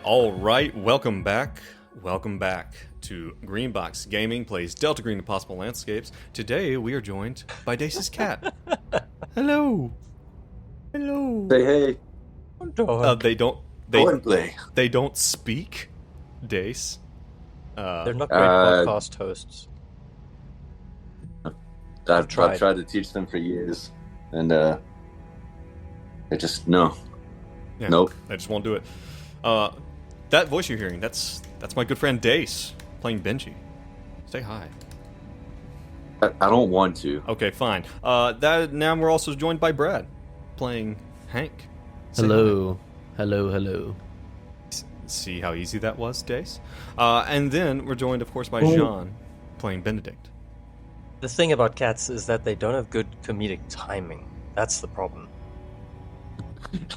All right, welcome back. Welcome back to Greenbox Gaming plays Delta Green Impossible Landscapes. Today we are joined by Dace's cat. Hello. Hello. Say hey. They don't. They don't speak. Dace. They're not great podcast hosts. I've tried to teach them for years, and they just no. Yeah, Nope. They just won't do it. That voice you're hearing, that's my good friend Dace playing Benji. Say hi. I don't want to. Okay, fine. Now we're also joined by Brad playing Hank. Say Hello. Hello. See how easy that was, Dace? And then we're joined, of course, by Jean playing Benedict. The thing about cats is that they don't have good comedic timing. That's the problem.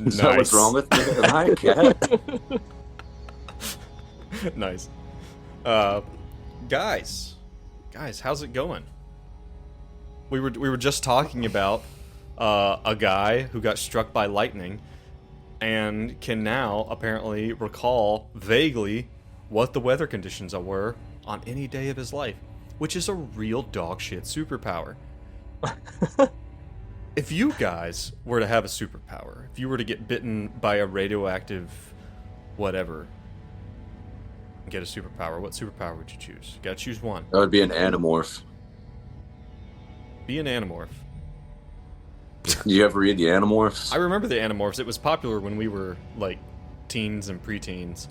Is that what's wrong with me? Hi, cat. Nice. Guys, how's it going? We were just talking about a guy who got struck by lightning and can now apparently recall vaguely what the weather conditions were on any day of his life, which is a real dog shit superpower. If you guys were to have a superpower, if you were to get bitten by a radioactive whatever, and get a superpower, what superpower would you choose? You gotta choose one. That would be an Animorph. Be an Animorph. Did you ever read the Animorphs? I remember the Animorphs. It was popular when we were, like, teens and preteens.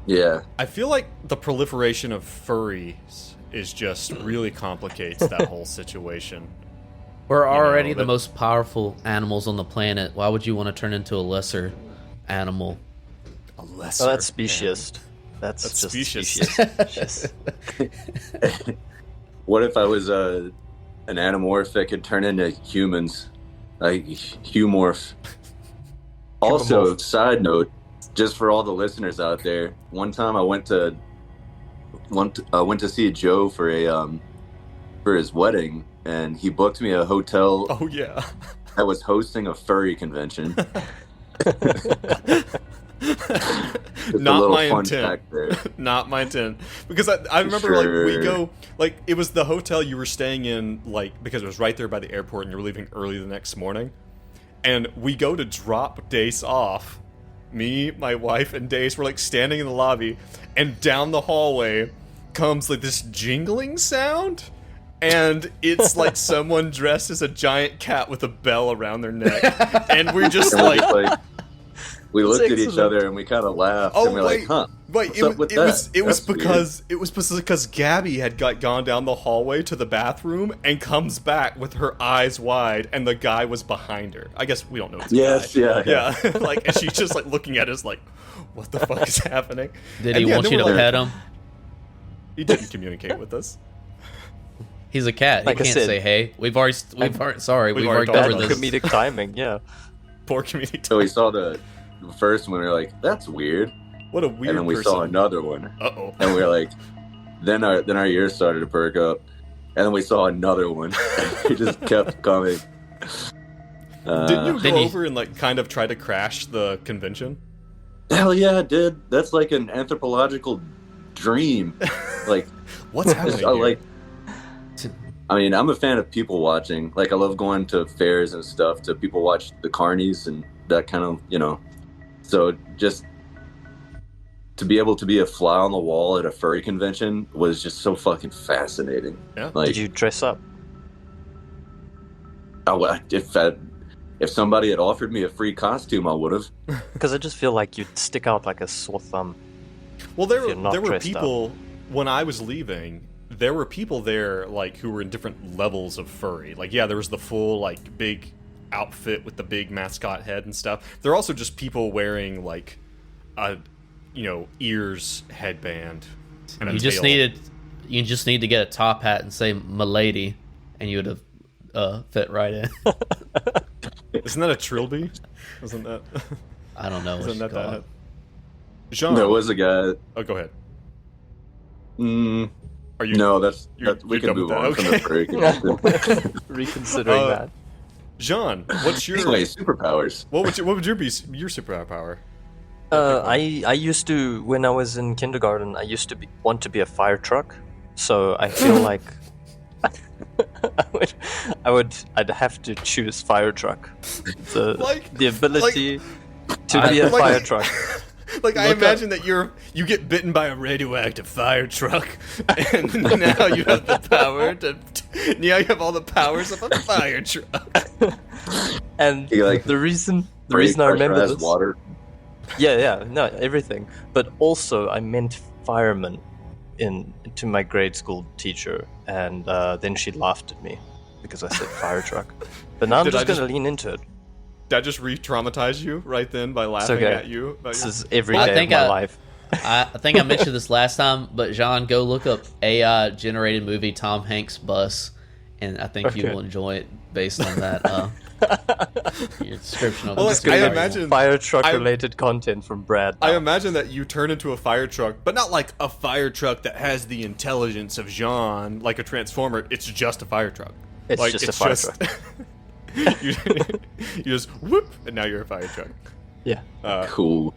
Yeah. I feel like the proliferation of furries is just really complicates that whole situation. We're already that- the most powerful animals on the planet. Why would you want to turn into a lesser animal? A lesser. Oh, that's speciesist. That's just specious. specious. What if I was an Animorph that could turn into humans? Like Humorph. Also, side note, just for all the listeners out there, one time I went to see Joe for his wedding, and he booked me a hotel Oh, yeah. that was hosting a furry convention. Not my intent. Not my intent. Because I remember, like, we go, like, it was the hotel you were staying in, like, because it was right there by the airport and you were leaving early the next morning. And we go to drop Dace off. Me, my wife, and Dace were, like, standing in the lobby, and down the hallway comes, like, this jingling sound. And it's like someone dressed as a giant cat with a bell around their neck. And we're just like... We looked at each other and we kind of laughed, and we're like, "Huh? Wait, it was because Gabby had gone down the hallway to the bathroom and comes back with her eyes wide, and the guy was behind her. I guess we don't know. It's a guy. Yeah. Like, and she's just like looking at us like, "What the fuck is happening?" Did he want you to pet him? He didn't communicate with us. He's a cat. Like he can't say hey. We've already covered this. Comedic timing, yeah. Poor comedic timing. So we saw the first one, we were like, "That's weird." What a weird. And then we person. saw another one. Uh-oh. And we were like, then our ears started to perk up, and then we saw another one. He just kept coming. Didn't you go over and, like, kind of try to crash the convention? Hell yeah, I did. That's like an anthropological dream. Like, what's happening here? Like, I mean, I'm a fan of people watching. Like, I love going to fairs and stuff to people watch the carnies and that kind of, So just to be able to be a fly on the wall at a furry convention was just so fucking fascinating. Yeah. Like, Did you dress up? If somebody had offered me a free costume, I would have. Because I just feel like you'd stick out like a sore thumb. Well, there were dressed people when I was leaving. There were people there, like, who were in different levels of furry. Like, yeah, there was the full, like, big outfit with the big mascot head and stuff. There are also just people wearing, like, a, ears headband and a You just need to get a top hat and say "Milady," and you would have fit right in. Isn't that a trilby? Isn't that? I don't know. Isn't that? Jean, There was a guy. Oh, go ahead. Are you? No, we can move on from the furry convention. Reconsidering that. Jean, what's your superpowers? What would your superpower? I used to, when I was in kindergarten, I used to want to be a fire truck. So I feel like I'd have to choose fire truck. The ability to be a fire truck. Like, I imagine that you get bitten by a radioactive fire truck, and now you have the power now you have all the powers of a fire truck. And the reason I remember this, water. no, everything. But also, I meant fireman to my grade school teacher, and then she laughed at me because I said fire truck. But now I'm just gonna lean into it. Did I just re-traumatize you right then by laughing at you? This is every day of my life. I think I mentioned this last time, but John, go look up AI generated movie Tom Hanks Bus, and I think you will enjoy it based on that. Your description of it. I imagine fire truck related content from Brad. I imagine that you turn into a fire truck, but not like a fire truck that has the intelligence of Jean, like a transformer. It's just a fire truck. It's just a fire truck. you just whoop, and now you're a fire truck. Yeah. Cool.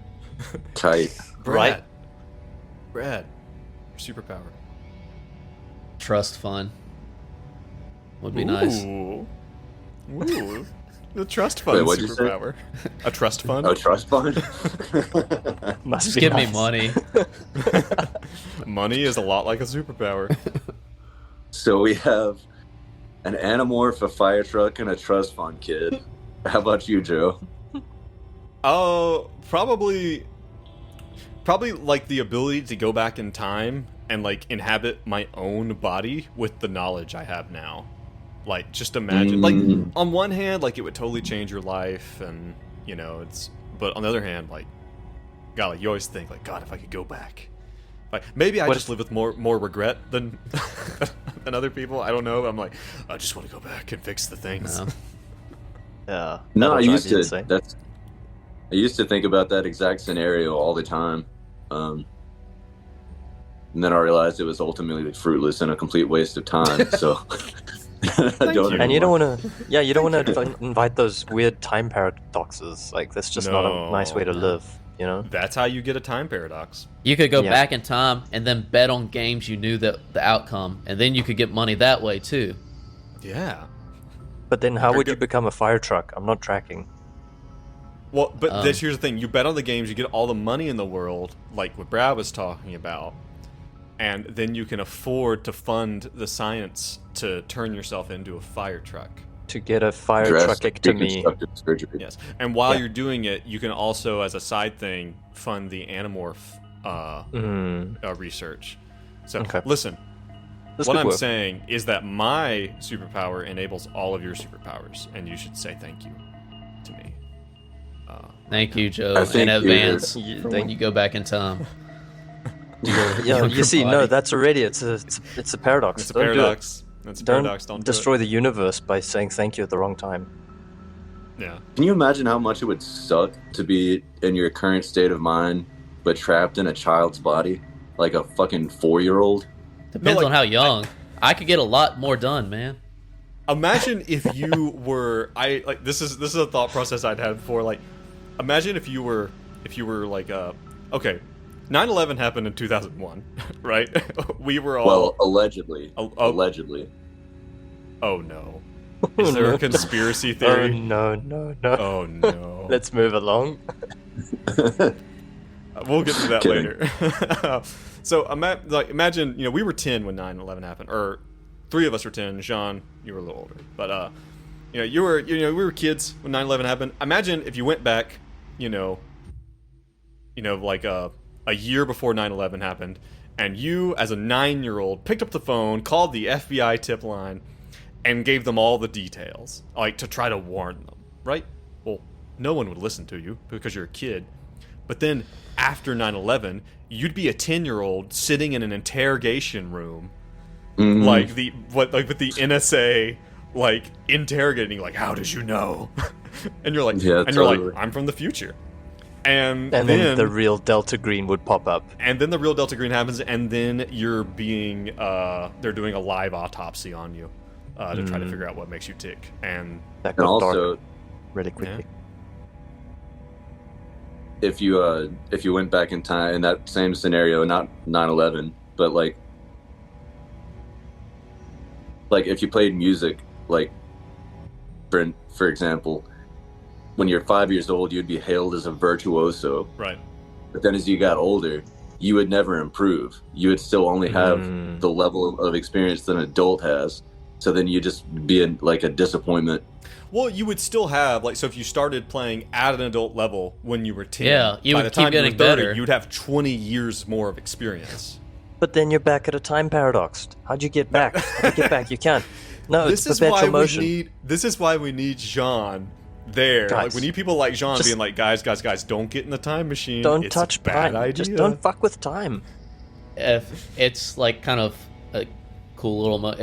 Tight. Brad, superpower. Trust fund would be nice. Ooh, the trust fund superpower. A trust fund. A trust fund. Just give me money. Money is a lot like a superpower. So we have an Animorph, a fire truck, and a trust fund kid. How about you, Joe? Oh, probably like the ability to go back in time and like inhabit my own body with the knowledge I have now. Like, just imagine, like, on one hand, like, it would totally change your life, and, you know, but on the other hand, like, God, like, you always think, like, God, if I could go back. Like, maybe I just live with more regret than than other people. I don't know. I'm like, I just want to go back and fix the things. No. Yeah. No, I used to think about that exact scenario all the time. And then I realized it was ultimately fruitless and a complete waste of time. So And you don't want to invite those weird time paradoxes. Like, that's just not a nice way to live, you know? That's how you get a time paradox. You could go back in time and then bet on games you knew the outcome, and then you could get money that way too. Yeah. But then how would you become a fire truck? I'm not tracking. Well, but here's the thing. You bet on the games, you get all the money in the world, like what Brad was talking about, and then you can afford to fund the science to turn yourself into a fire truck. To get a fire truckectomy. Yes. And while you're doing it, you can also, as a side thing, fund the Animorph research. So, listen. What I'm saying is that my superpower enables all of your superpowers, and you should say thank you to me. Thank you, Joe, in advance for when you go back in time. You see, no, that's already it's a paradox. It's a paradox. It's a paradox. Don't destroy the universe by saying thank you at the wrong time. Yeah. Can you imagine how much it would suck to be in your current state of mind, but trapped in a child's body, like a fucking 4-year-old? Depends on how young. I could get a lot more done, man. Imagine if you were this is a thought process I'd had before. Like, imagine if you were like 9/11 happened in 2001, right? We were all allegedly. Allegedly. Oh no. Is there a conspiracy theory? No. Oh no. Let's move along. We'll get to that later. So imagine, we were 10 when 9/11 happened, or 3 of us were 10. Jean, you were a little older, but we were kids when 9/11 happened. Imagine if you went back, like a year before 9/11 happened, and you, as a 9-year-old, picked up the phone, called the FBI tip line, and gave them all the details, like, to try to warn them, right? Well, no one would listen to you because you're a kid. But then, after 9/11, you'd be a 10-year-old sitting in an interrogation room, with the NSA, like, interrogating, like, how did you know? And you're like, you're like, I'm from the future. And then the real Delta Green would pop up. And then the real Delta Green happens, and then you're being, they're doing a live autopsy on you to try to figure out what makes you tick. And that got dark really quickly. if you went back in time in that same scenario, not 9/11, but like if you played music, like for example, when you're 5 years old, you'd be hailed as a virtuoso. Right. But then as you got older, you would never improve. You would still only have the level of experience that an adult has. So then you just be like a disappointment. Well, you would still have, like, so if you started playing at an adult level when you were 10, Yeah, you by would the time keep getting you were 30, better. you'd have 20 years more of experience. But then you're back at a time paradox. How'd you get back? How'd you get back? You can't. No, This it's is why perpetual motion. this is why we need Jean there. Guys, like, we need people like Jean just- being like, guys, don't get in the time machine. Don't It's touch a bad time. idea. Just don't fuck with time. If it's like kind of a cool little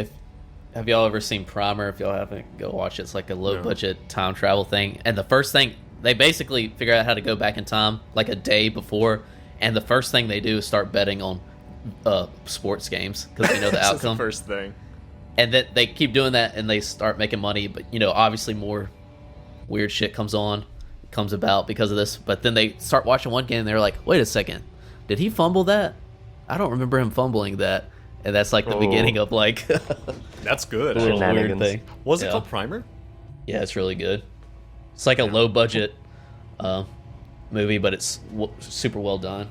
have y'all ever seen Primer? If y'all haven't, go watch it. It's like a low budget time travel thing. And the first thing, they basically figure out how to go back in time like a day before. And the first thing they do is start betting on sports games because they know the That's outcome. the first thing. And that they keep doing that and they start making money. But, obviously more weird shit comes about because of this. But then they start watching one game and they're like, wait a second, did he fumble that? I don't remember him fumbling that. And that's like the beginning of like That's good. a little weird Shenanigans. thing. Was it Yeah. called Primer? Yeah, it's really good. It's like a low budget movie, but it's super well done.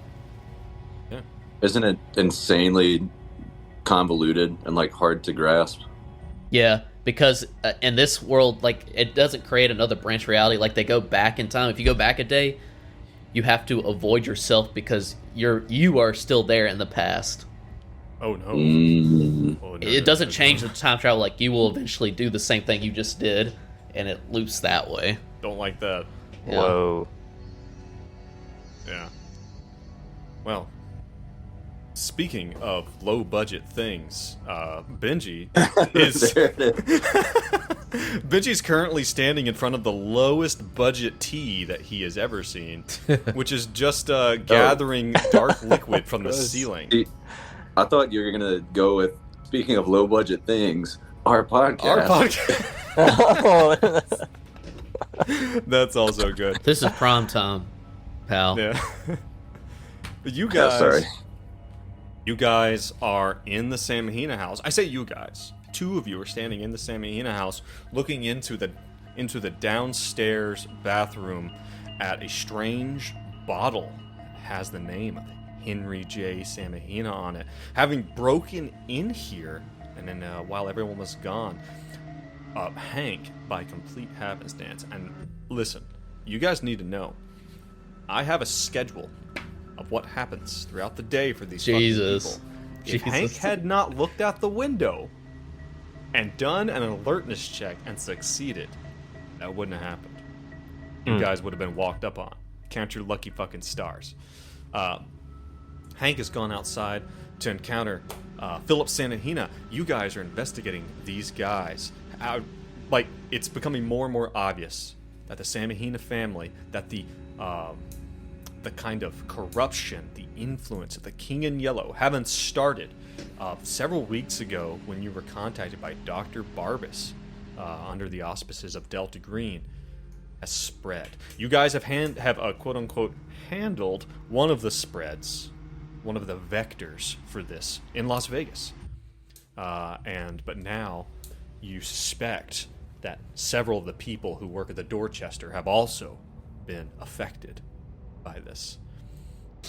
Isn't it insanely convoluted and like hard to grasp? Yeah, because in this world, like, it doesn't create another branch reality. Like, they go back in time. If you go back a day, you have to avoid yourself because you are still there in the past. Oh, no. Oh, no, It no, doesn't no, change no. the time travel. Like, you will eventually do the same thing you just did, and it loops that way. Don't like that. Yeah. Whoa. Yeah. Well, speaking of low budget things, Benji is There it is. Benji's currently standing in front of the lowest budget tea that he has ever seen, which is just gathering dark liquid from the ceiling. See, I thought you were gonna go with, speaking of low budget things, our podcast. Our podcast. Oh, That's also good. This is prime time, pal. Yeah. You Yeah, guys. sorry. You guys are in the Samigina house. I say you guys. Two of you are standing in the Samigina house, looking into the downstairs bathroom at a strange bottle. It has the name of Henry J. Samigina on it. Having broken in here, and then while everyone was gone, Hank, by complete happenstance, and listen, you guys need to know, I have a schedule of what happens throughout the day for these Jesus. fucking people. If Hank had not looked out the window and done an alertness check and succeeded, that wouldn't have happened. You guys would have been walked up on. Count your lucky fucking stars. Hank has gone outside to encounter Philip Samigina. You guys are investigating these guys. It's becoming more and more obvious that the Samigina family, that the kind of corruption, the influence of the King in Yellow haven't started several weeks ago when you were contacted by Dr. Barbas under the auspices of Delta Green has spread. You guys have quote-unquote handled one of the spreads, one of the vectors for this in Las Vegas. But now you suspect that several of the people who work at the Dorchester have also been affected by this.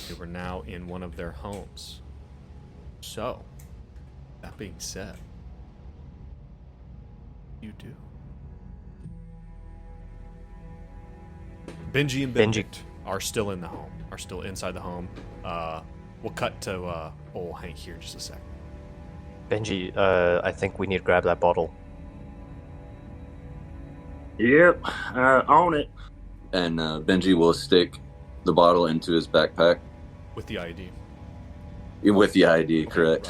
They were now in one of their homes. So, that being said, you do. Benji and Benedict are still in the home, are still inside the home. We'll cut to old Hank here in just a sec. Benji, I think we need to grab that bottle. Yep, on it. And Benji will stick the bottle into his backpack With the ID. with the ID, correct?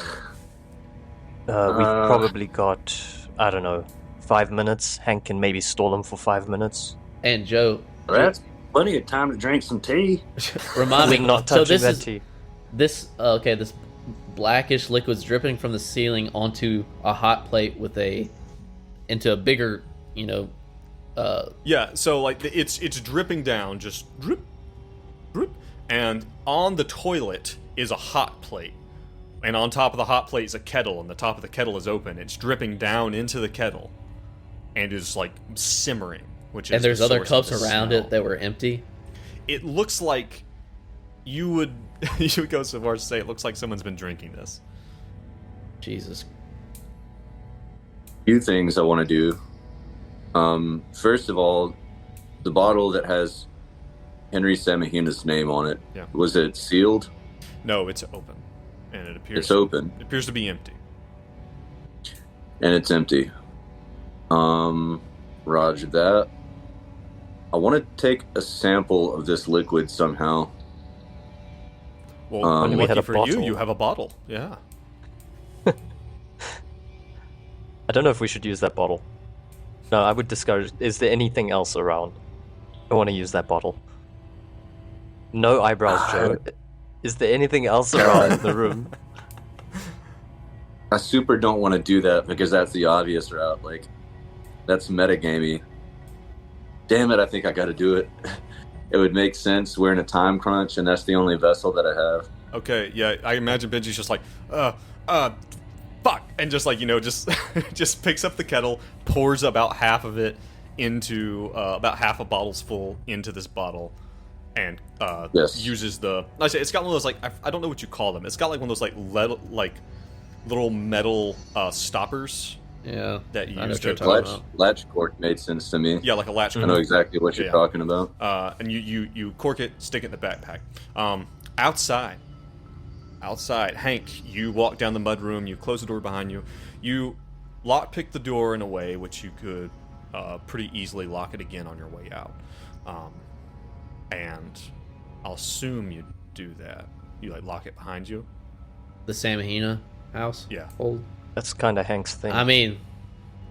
We've probably got, I don't know, 5 minutes. Hank can maybe stall him for 5 minutes. And Joe, That's plenty of time to drink some tea. remind me. We're not So touching this that is tea. this blackish liquid's dripping from the ceiling onto a hot plate into a bigger, Yeah, so like it's dripping down, just drip, drip, And on the toilet is a hot plate. And on top of the hot plate is a kettle, and the top of the kettle is open. It's dripping down into the kettle and is like simmering, which is And there's the other source of cups the around smell. it that were empty. It looks like you would go so far as to say it looks like someone's been drinking this. Jesus. Few things I want to do. First of all, the bottle that has Henry Samigina's name on it, Yeah. was it sealed? No, it's open. And it appears It's open. It appears to be empty. And it's empty. Roger that. I want to take a sample of this liquid somehow. Well, we had lucky a for bottle. you have a bottle. Yeah. I don't know if we should use that bottle. No, I would discourage. Is there anything else around? I want to use that bottle. No eyebrows, Joe. Is there anything else around in the room? I super don't want to do that because that's the obvious route. Like, that's metagamey. Damn it, I think I got to do it. It would make sense. We're in a time crunch, and that's the only vessel that I have. Okay, yeah, I imagine Benji's just like, fuck, and just like, just just picks up the kettle, pours about half of it into, about half a bottle's full into this bottle, and Yes. uses I say it's got one of those, like, I don't know what you call them. It's got like one of those like little metal stoppers Yeah. that you I know use what you're to talking about. Latch cork made sense to me. yeah, like a latch. I know exactly what you're Yeah. talking about. And you cork it, stick it in the backpack. Outside, Hank, you walk down the mudroom, you close the door behind you, you lockpick the door in a way which you could pretty easily lock it again on your way out. And I'll assume you do that. You like lock it behind you. The Samigina house? Yeah. Old. That's kind of Hank's thing. I mean,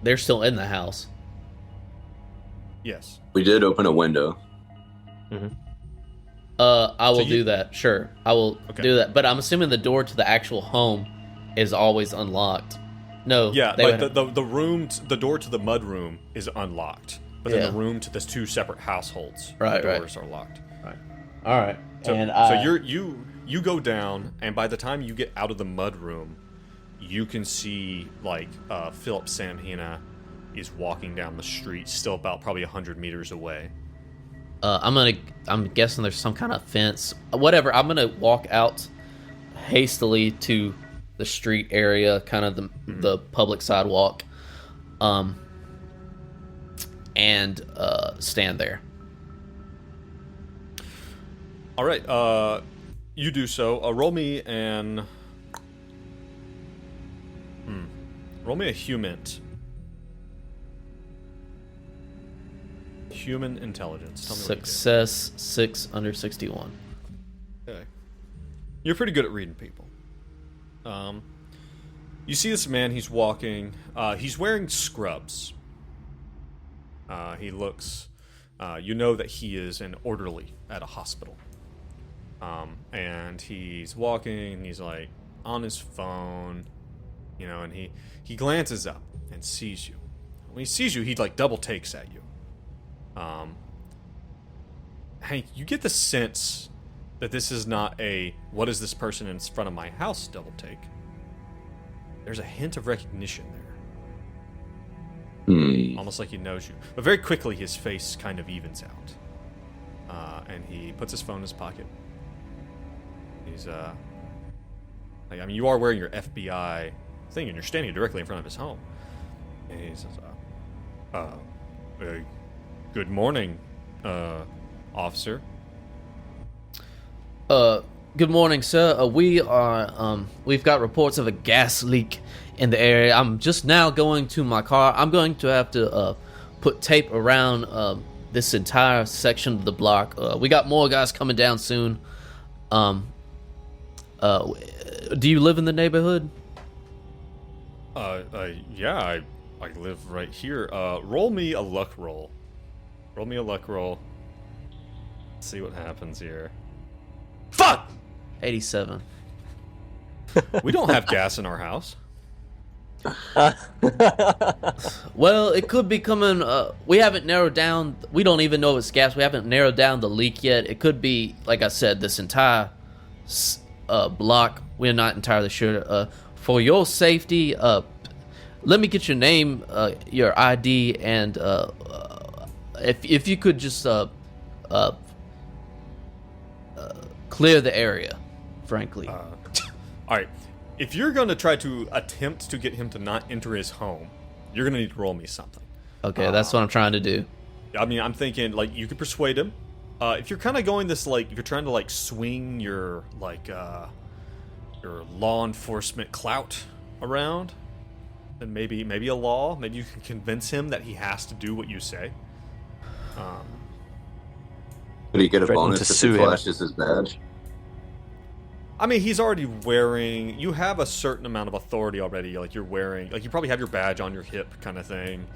they're still in the house. Yes. We did open a window. I will So you- do that. Sure. I will Okay. do that. But I'm assuming the door to the actual home is always unlocked. No. Yeah, they like would- the door to the mud room is unlocked, but then Yeah. the room to the two separate households, Right, the right. doors are locked. All right. So, and you go down, and by the time you get out of the mud room, you can see like Philip Samigina is walking down the street, still about probably 100 meters away. I'm guessing there's some kind of fence. Whatever. I'm gonna walk out hastily to the street area, kind of the public sidewalk, and stand there. All right, you do so. Roll me a human intelligence. Tell me what you do. Success 6 under 61. Okay. You're pretty good at reading people. You see this man, he's walking, he's wearing scrubs. He looks, you know that he is an orderly at a hospital. And he's walking, and he's like on his phone, and he glances up and sees you. When he sees you, he like double takes at you. Hank, you get the sense that this is not a what is this person in front of my house double take. There's a hint of recognition there. Almost like he knows you. But very quickly his face kind of evens out. And he puts his phone in his pocket. He's you are wearing your FBI thing and you're standing directly in front of his home. And he says, good morning, officer. Good morning, sir. We've got reports of a gas leak in the area. I'm just now going to my car. I'm going to have to put tape around this entire section of the block. We got more guys coming down soon. Do you live in the neighborhood? Yeah, I live right here. Roll me a luck roll. Roll me a luck roll. Let's see what happens here. Fuck! 87. We don't have gas in our house. Well, it could be coming. We haven't narrowed down. We don't even know it's gas. We haven't narrowed down the leak yet. It could be, like I said, this entire block. We're not entirely sure. For your safety, let me get your name, your ID, and if you could just clear the area, frankly. All right. If you're going to try to attempt to get him to not enter his home, you're going to need to roll me something. Okay, that's what I'm trying to do. I mean, I'm thinking, like, you could persuade him. If you're kind of going this, like, if you're trying to, like, swing your, like, your law enforcement clout around, then maybe a law. Maybe you can convince him that he has to do what you say. Could he get a Threaten bonus to if sue he him. flashes his badge? I mean, he's already wearing... You have a certain amount of authority already. Like, you're wearing... Like, you probably have your badge on your hip kind of thing.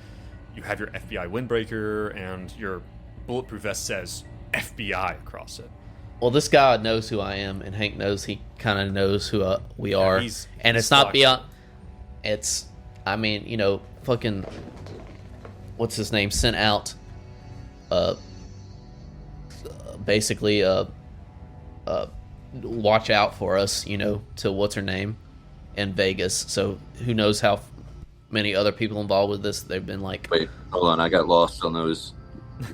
You have your FBI windbreaker, and your bulletproof vest says FBI across it. Well, this guy knows who I am, and Hank knows he kind of knows who we are. And it's not beyond... It's... I mean, you know, fucking... What's his name? Sent out... basically, watch out for us, you know, to what's her name in Vegas. So who knows how many other people involved with this. They've been like, Wait, hold on. I got lost on those.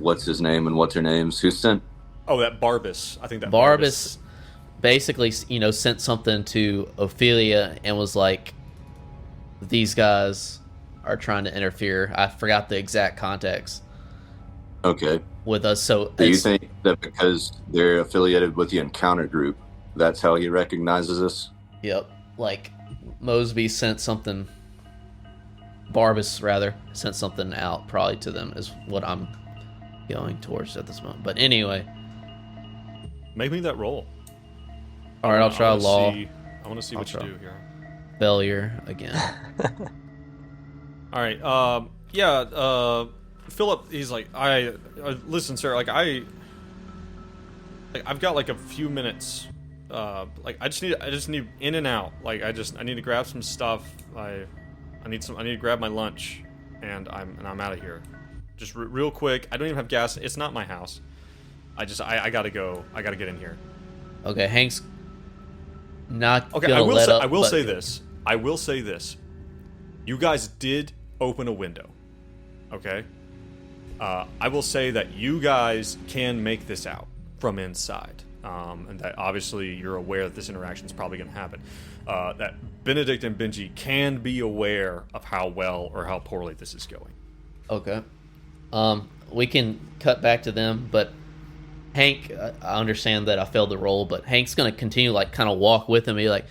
What's his name and what's her names? Who sent? Oh, that Barbas. I think that Barbas basically, you know, sent something to Ophelia and was like, these guys are trying to interfere. I forgot the exact context. Okay. With us. So Do you think that because they're affiliated with the Encounter Group, that's how he recognizes us? Yep. Like, Mosby sent something... Barbas, rather, sent something out probably to them is what I'm going towards at this moment. But anyway. Make me that roll. Alright, I'll try law. I want to see what you do here. Failure again. Alright, Philip, he's like, listen, sir, like, I've got, like, a few minutes, like, I just need in and out, like, I need to grab some stuff, I need to grab my lunch, and I'm out of here, just real quick. I don't even have gas, it's not my house, I gotta go, I gotta get in here. Okay, Hank's not okay, gonna let up. I will say this, you guys did open a window, okay? I will say that you guys can make this out from inside, and that obviously you're aware that this interaction is probably going to happen. That Benedict and Benji can be aware of how well or how poorly this is going. Okay. We can cut back to them, but Hank, I understand that I failed the roll, but Hank's going to continue, like, kind of walk with him, be like,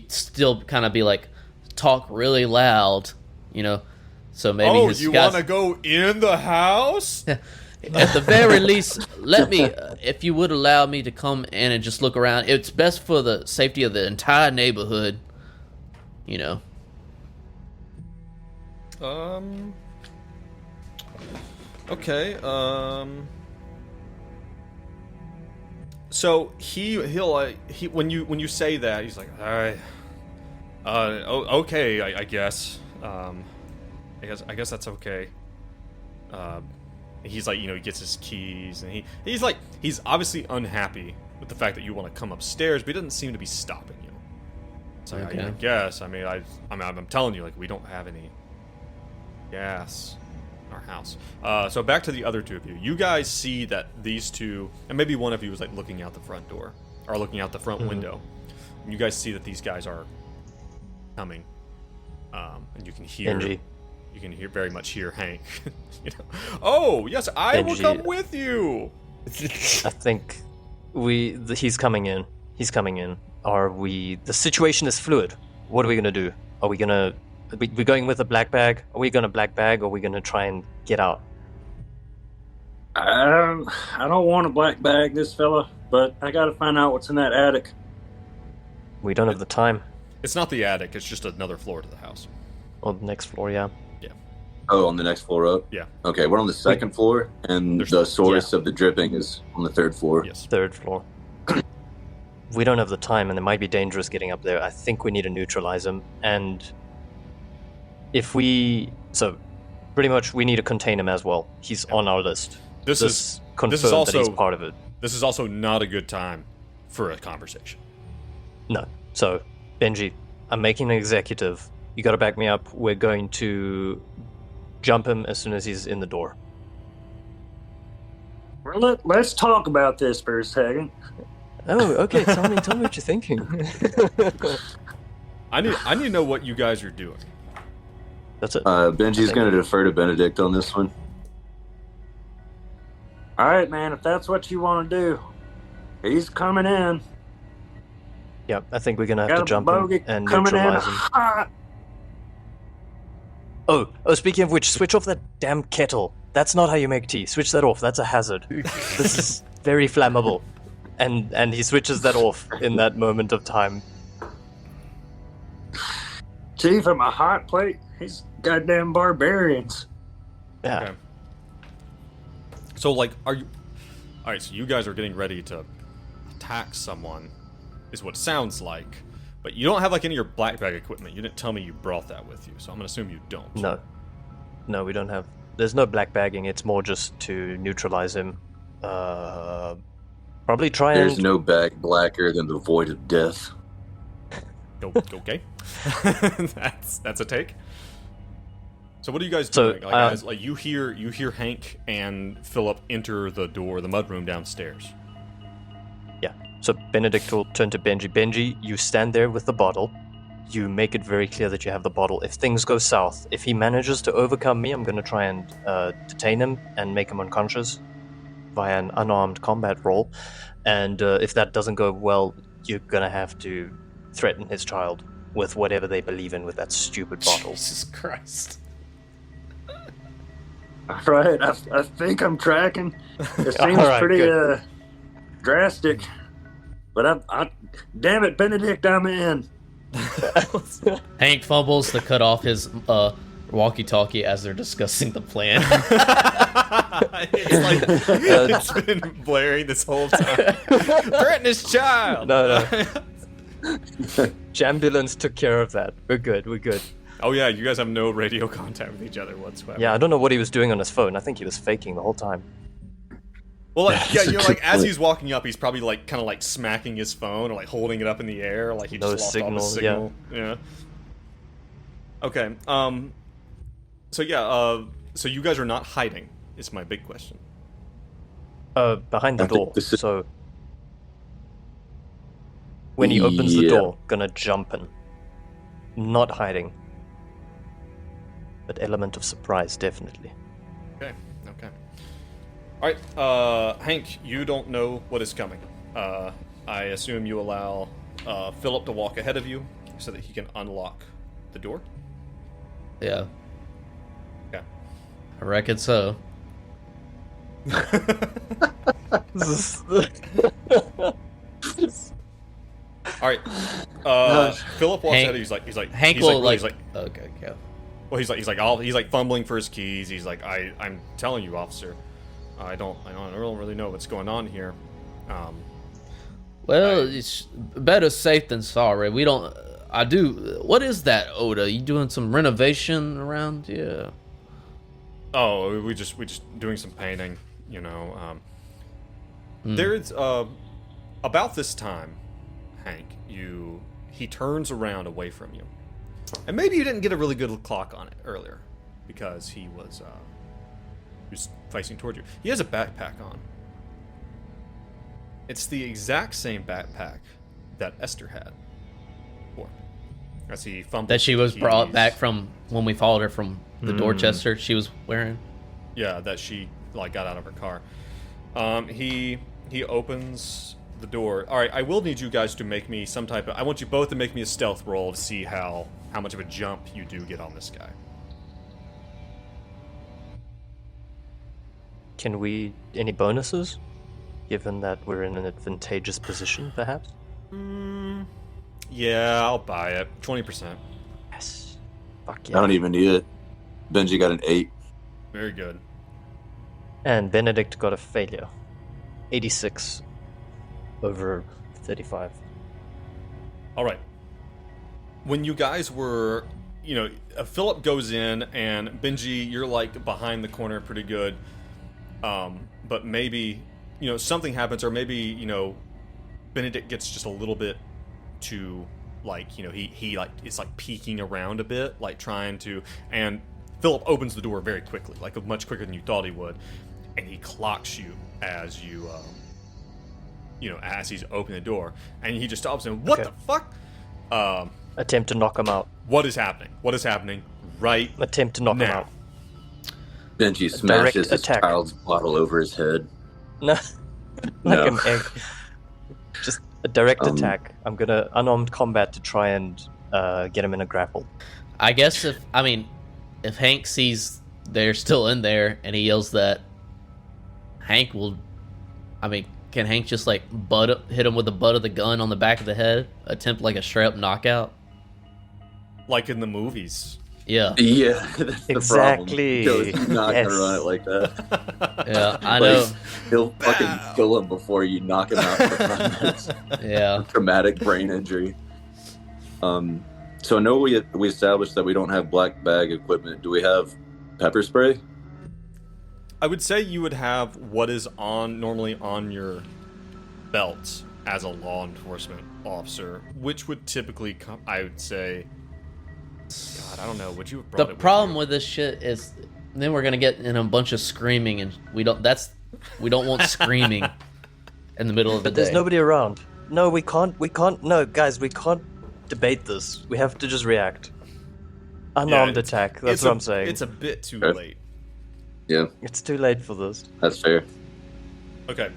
still kind of be like, talk really loud, you know. So maybe you want to go in the house? At the very least, let me, if you would allow me to come in and just look around. It's best for the safety of the entire neighborhood, you know. Okay. So he'll when you say that, he's like, all right. Okay, I guess. I guess that's okay. He's like, you know, he gets his keys, and he's obviously unhappy with the fact that you want to come upstairs, but he doesn't seem to be stopping you. So okay. I guess. I mean, I'm telling you, like, we don't have any gas in our house. So back to the other two of you. You guys see that these two, and maybe one of you was like looking out the front door or looking out the front window. You guys see that these guys are coming, and you can hear. Benji. You can very much hear Hank. You know, oh yes, I will come with you. I think he's coming in. He's coming in. The situation is fluid. What are we gonna do? Are we going with a black bag? Are we gonna black bag, or are we gonna try and get out? I don't want to black bag this fella, but I gotta find out what's in that attic. We don't have the time. It's not the attic. It's just another floor to the house. On the next floor, yeah. Oh, on the next floor up? Yeah. Okay, we're on the second floor, and the source of the dripping is on the third floor. Yes. Third floor. We don't have the time, and it might be dangerous getting up there. I think we need to neutralize him, and So, pretty much we need to contain him as well. He's on our list. This is confirmed also that he's part of it. This is also not a good time for a conversation. No. So, Benji, I'm making an executive. You gotta back me up. We're going to jump him as soon as he's in the door. Well, let's talk about this for a second. Oh, okay. Tell me what you're thinking. I need to know what you guys are doing. That's it. Benji's going to defer to Benedict on this one. All right, man. If that's what you want to do, he's coming in. Yeah, I think we're gonna have Got to a jump him bogey and coming in neutralize him. hot. Oh, speaking of which, switch off that damn kettle. That's not how you make tea. Switch that off. That's a hazard. This is very flammable. And he switches that off in that moment of time. Chief, I'm a hot plate. He's goddamn barbarians. Yeah. Okay. So, like, are you... Alright, so you guys are getting ready to attack someone, is what it sounds like. But you don't have, like, any of your black bag equipment. You didn't tell me you brought that with you, so I'm gonna assume you don't. No, we don't have... There's no black bagging. It's more just to neutralize him. Probably try There's no bag blacker than the void of death. Okay. That's a take. So what are you guys doing? Like, you hear Hank and Philip enter the door, the mudroom downstairs. Yeah. So Benedict will turn to Benji. Benji, you stand there with the bottle. You make it very clear that you have the bottle. If things go south, if he manages to overcome me, I'm going to try and detain him and make him unconscious via an unarmed combat roll. And if that doesn't go well, you're going to have to threaten his child with whatever they believe in with that stupid bottle. Jesus Christ. All right, I think I'm tracking. It seems pretty drastic. But damn it, Benedict, I'm in. Hank fumbles to cut off his walkie-talkie as they're discussing the plan. It's been blaring this whole time. Threaten his child. No. Jambulance took care of that. We're good. Oh yeah, you guys have no radio contact with each other whatsoever. Yeah, I don't know what he was doing on his phone. I think he was faking the whole time. Well, like, yeah, like as he's walking up, he's probably like kind of like smacking his phone or like holding it up in the air, like he just lost all his signal. Yeah. Okay. So you guys are not hiding. Is my big question. Behind the door. So when he opens the door, gonna jump in. Not hiding. But element of surprise, definitely. Okay. Alright, Hank, you don't know what is coming. I assume you allow Philip to walk ahead of you so that he can unlock the door? Yeah. Okay. I reckon so. Alright. Philip walks ahead of you, he's like Hank he's will like okay, go. Well, he's like fumbling for his keys. He's like, I'm telling you, officer, I don't really know what's going on here. It's better safe than sorry. We don't. I do. What is that, Oda? You doing some renovation around? Yeah. Oh, we just doing some painting. You know. There's about this time, Hank, he turns around away from you. And maybe you didn't get a really good clock on it earlier, because he was facing towards you. He has a backpack on. It's the exact same backpack that Esther had before. As he fumbled. That she was brought back from when we followed her from the Dorchester. She was wearing. Yeah, that she got out of her car. He opens the door. All right, I will need you guys to make me some type of. I want you both to make me a stealth roll to see how much of a jump you do get on this guy. Can we... Any bonuses? Given that we're in an advantageous position, perhaps? Yeah, I'll buy it. 20%. Yes. Fuck yeah. I don't even need it. Benji got an 8. Very good. And Benedict got a failure. 86 over 35. All right. When you guys were Philip goes in, and Benji, you're like behind the corner pretty good. But maybe, something happens, or maybe, Benedict gets just a little bit too, like, he like is like peeking around a bit, like trying to, and Philip opens the door very quickly, like much quicker than you thought he would, and he clocks you as you, as he's opening the door, and he just stops and, what the fuck? Attempt to knock him out. What is happening? What is happening right Attempt to knock him now? out. Benji smashes his child's bottle over his head. No, an egg. Just a direct attack. I'm gonna unarmed combat to try and get him in a grapple. I guess if Hank sees they're still in there and he yells that, Hank will. Can Hank just like hit him with the butt of the gun on the back of the head? Attempt like a straight up knockout? Like in the movies. Yeah. Yeah, that's exactly. The problem. He's not gonna run it like that. Yeah, I know. He'll fucking kill him before you knock him out for 5 minutes. Yeah. Traumatic brain injury. So I know we established that we don't have black bag equipment. Do we have pepper spray? I would say you would have what is normally on your belt as a law enforcement officer, which would typically come, I would say, God, I don't know, would you have brought the it problem with with this shit is then we're gonna get in a bunch of screaming, and we don't want screaming in the middle of the But day. there's nobody around. No, we can't, no, guys, we can't debate this. We have to just react. Unarmed attack, that's what I'm saying. It's a bit too late. Yeah. It's too late for this. That's fair. Okay.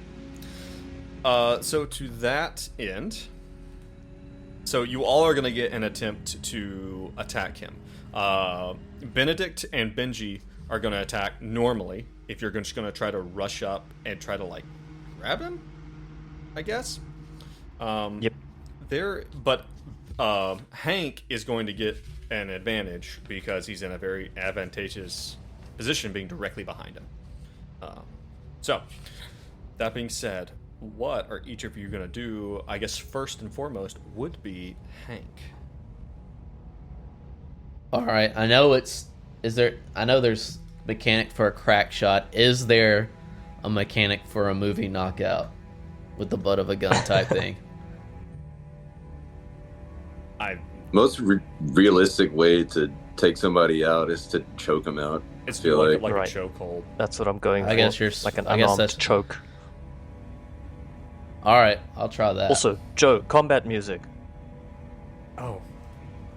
So to that end, so you all are going to get an attempt to attack him. Benedict and Benji are going to attack normally if you're just going to try to rush up and try to, like, grab him, I guess. Yep. But Hank is going to get an advantage because he's in a very advantageous position being directly behind him. So, that being said, what are each of you going to do? I guess first and foremost would be Hank. All right, I know there's mechanic for a crack shot. Is there a mechanic for a movie knockout with the butt of a gun type thing? Most realistic way to take somebody out is to choke them out. It's feel like a Right. chokehold. That's what I'm going for. I guess you're like an I guess unarmed that's choke. All right, I'll try that. Also, Joe, combat music. Oh,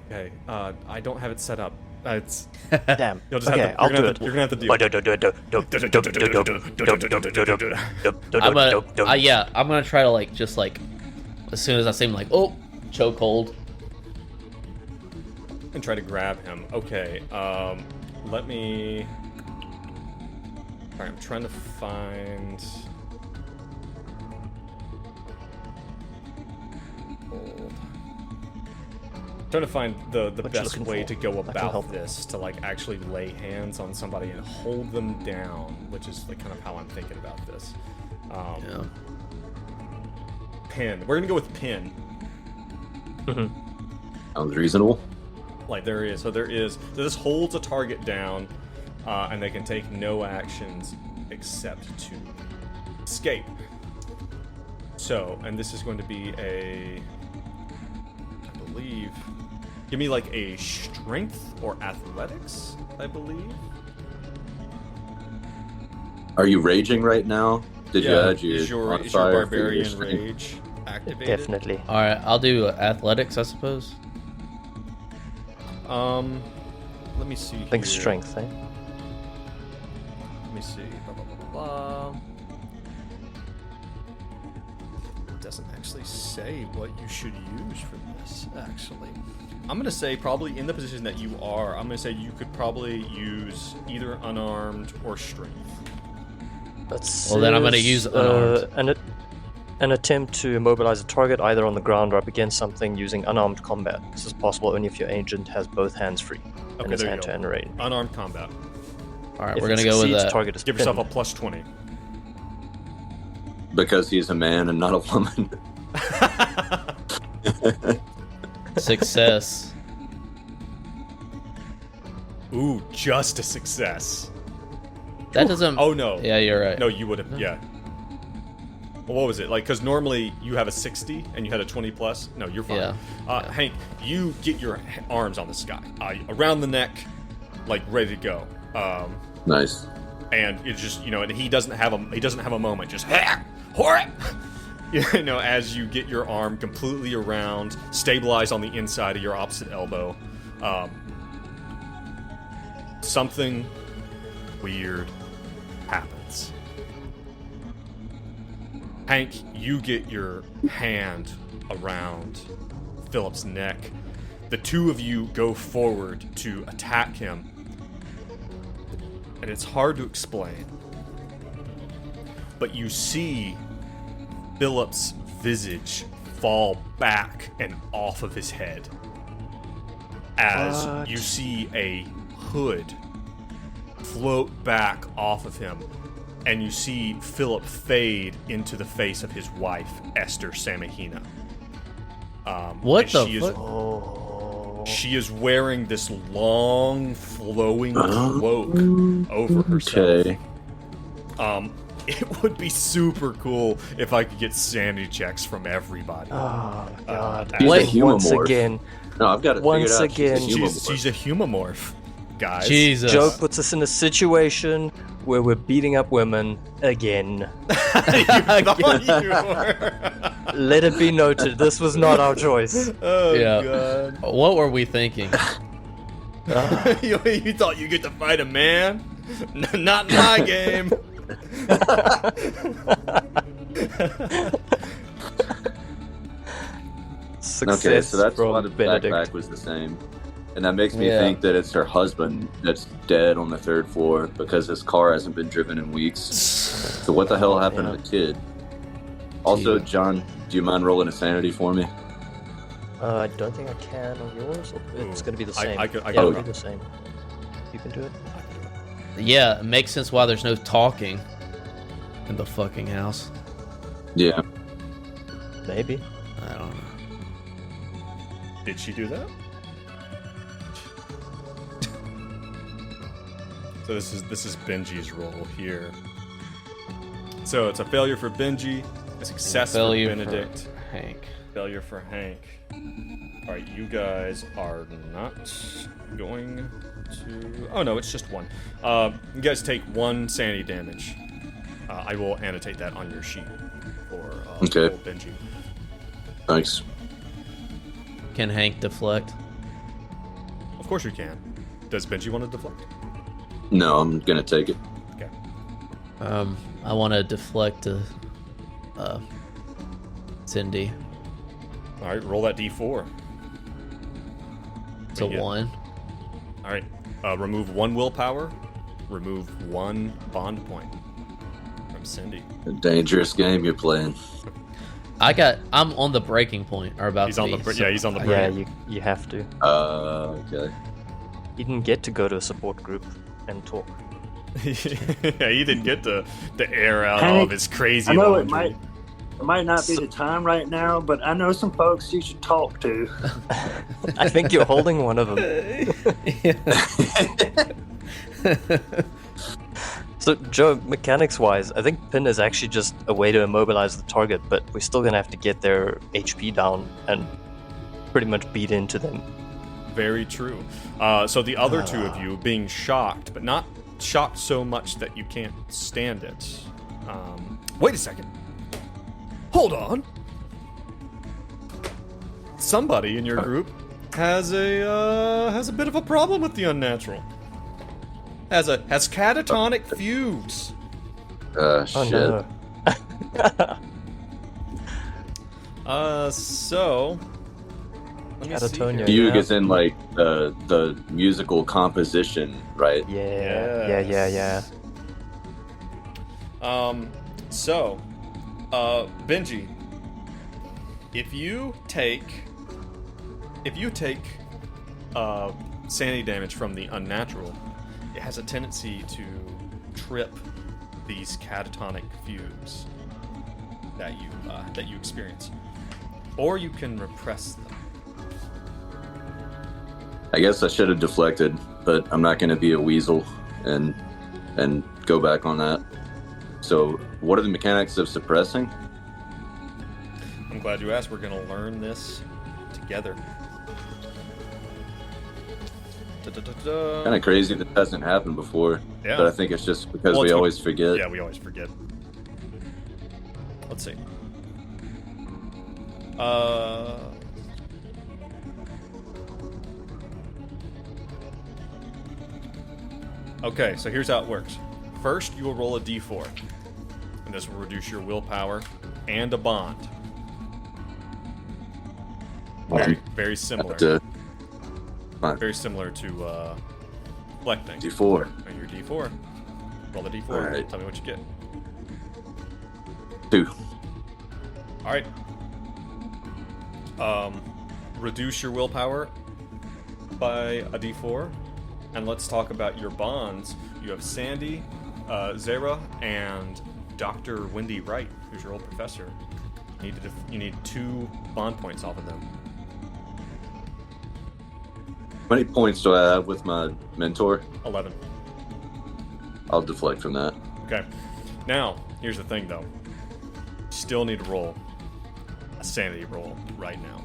okay. I don't have it set up. It's Damn. you'll just Okay, have to, I'll do it. You're gonna have to deal. I'm gonna try to like just like as soon as I see him like chokehold. And try to grab him. Okay. Let me. All right, I'm trying to find. Trying to find the best way to go about this, to like actually lay hands on somebody and hold them down, which is like kind of how I'm thinking about this. Yeah. Pin. We're gonna go with pin. Sounds reasonable. Like there is. So this holds a target down, and they can take no actions except to escape. So, and this is going to be I believe, give me like a strength or athletics, I believe. Are you raging right now? Did you add is your modifier for your barbarian strength? rage activated? Definitely. All right, I'll do athletics, I suppose. Let me see. I think here. strength, eh? Let me see. Blah, blah, blah, blah, blah. It doesn't actually say what you should use for this, actually. I'm going to say probably in the position that you are, I'm going to say you could probably use either unarmed or strength. Well, then I'm going to use unarmed. An attempt to immobilize a target either on the ground or up against something using unarmed combat. This is possible only if your agent has both hands free and is hand-to-hand range. Unarmed combat. All right, If we're it going to go with succeeds, that. target is Give yourself a pinned. plus 20. Because he's a man and not a woman. Success. Ooh, just a success. That doesn't. Oh no. Yeah, you're right. No, you would have. Yeah. Well, what was it like? Because normally you have a 60 and you had a 20 plus. No, you're fine. Yeah. Hank, you get your arms on this guy, around the neck, like ready to go. Nice. And it's just and he doesn't have a moment. Just as you get your arm completely around, stabilized on the inside of your opposite elbow. Something weird happens. Hank, you get your hand around Philip's neck. The two of you go forward to attack him. And it's hard to explain. But you see Philip's visage fall back and off of his head. As you see a hood float back off of him, and you see Philip fade into the face of his wife, Esther Samigina. What the fuck? She is wearing this long, flowing cloak over herself. Okay. It would be super cool if I could get sanity checks from everybody. Oh God! Once again. No, I've got it Once figured out. again, She's a humamorph, guys. Jesus. Joe puts us in a situation where we're beating up women again. You thought you were. Let it be noted, this was not our choice. Oh Yeah. God. What were we thinking? You thought you get to fight a man? Not in my game. Success Okay, so that's from why the Benedict. backpack was the same. And that makes me think that it's her husband that's dead on the 3rd floor because his car hasn't been driven in weeks. So what the hell happened to the kid? Also, John, do you mind rolling a sanity for me? I don't think I can on yours. It's going to be the same. I could it'll be the same. You can do it. Yeah, it makes sense why there's no talking in the fucking house. Yeah. Maybe. I don't know. Did she do that? So this is Benji's role here. So it's a failure for Benji, a success for Benedict, for Hank. failure for Hank. All right, you guys are not going to. Oh no, it's just one. You guys take 1 sanity damage. I will annotate that on your sheet for Okay. old Benji. Thanks. Can Hank deflect? Of course you can. Does Benji want to deflect? No, I'm gonna take it. Okay. I want to deflect to Cindy. All right, roll that d4. It's a 1. All right, remove 1 willpower, remove 1 bond point from Cindy. A dangerous game you're playing. I'm on the breaking point, or about He's to on be. the he's on the Yeah, break. you have to. Okay. You didn't get to go to a support group and talk. Yeah, he didn't get to air out all Hank, of his crazy I know laundry. it might not be the time right now, but I know some folks you should talk to. I think you're holding one of them. So, Joe, mechanics-wise, I think Pin is actually just a way to immobilize the target, but we're still gonna have to get their HP down and pretty much beat into them. Very true. So the other two of you being shocked, but not shocked so much that you can't stand it. Wait a second. Hold on. Somebody in your group has a bit of a problem with the unnatural. Has catatonic fugues. Shit. Oh no. So let me see Catatonia. here. Fugue is in like the musical composition, right? Yeah. So, Benji, if you take sanity damage from the unnatural, it has a tendency to trip these catatonic fugues that you experience, or you can repress them. I guess I should have deflected but I'm not going to be a weasel and go back on that. So, what are the mechanics of suppressing? I'm glad you asked. We're going to learn this together. Kind of crazy that hasn't happened before, but I think it's just because we always forget. Yeah, we always forget. Let's see. Okay, so here's how it works. First, you will roll a d4, and this will reduce your willpower and a bond. Very similar. Very similar to reflecting. D4. And your d4. Roll the d4. All right. Tell me what you get. 2. All right. Reduce your willpower by a d4, and let's talk about your bonds. You have Sandy, Zara, and Dr. Wendy Wright, who's your old professor. You need 2 bond points off of them. How many points do I have with my mentor? 11. I'll deflect from that. Okay. Now, here's the thing, though. You still need to roll a sanity roll right now.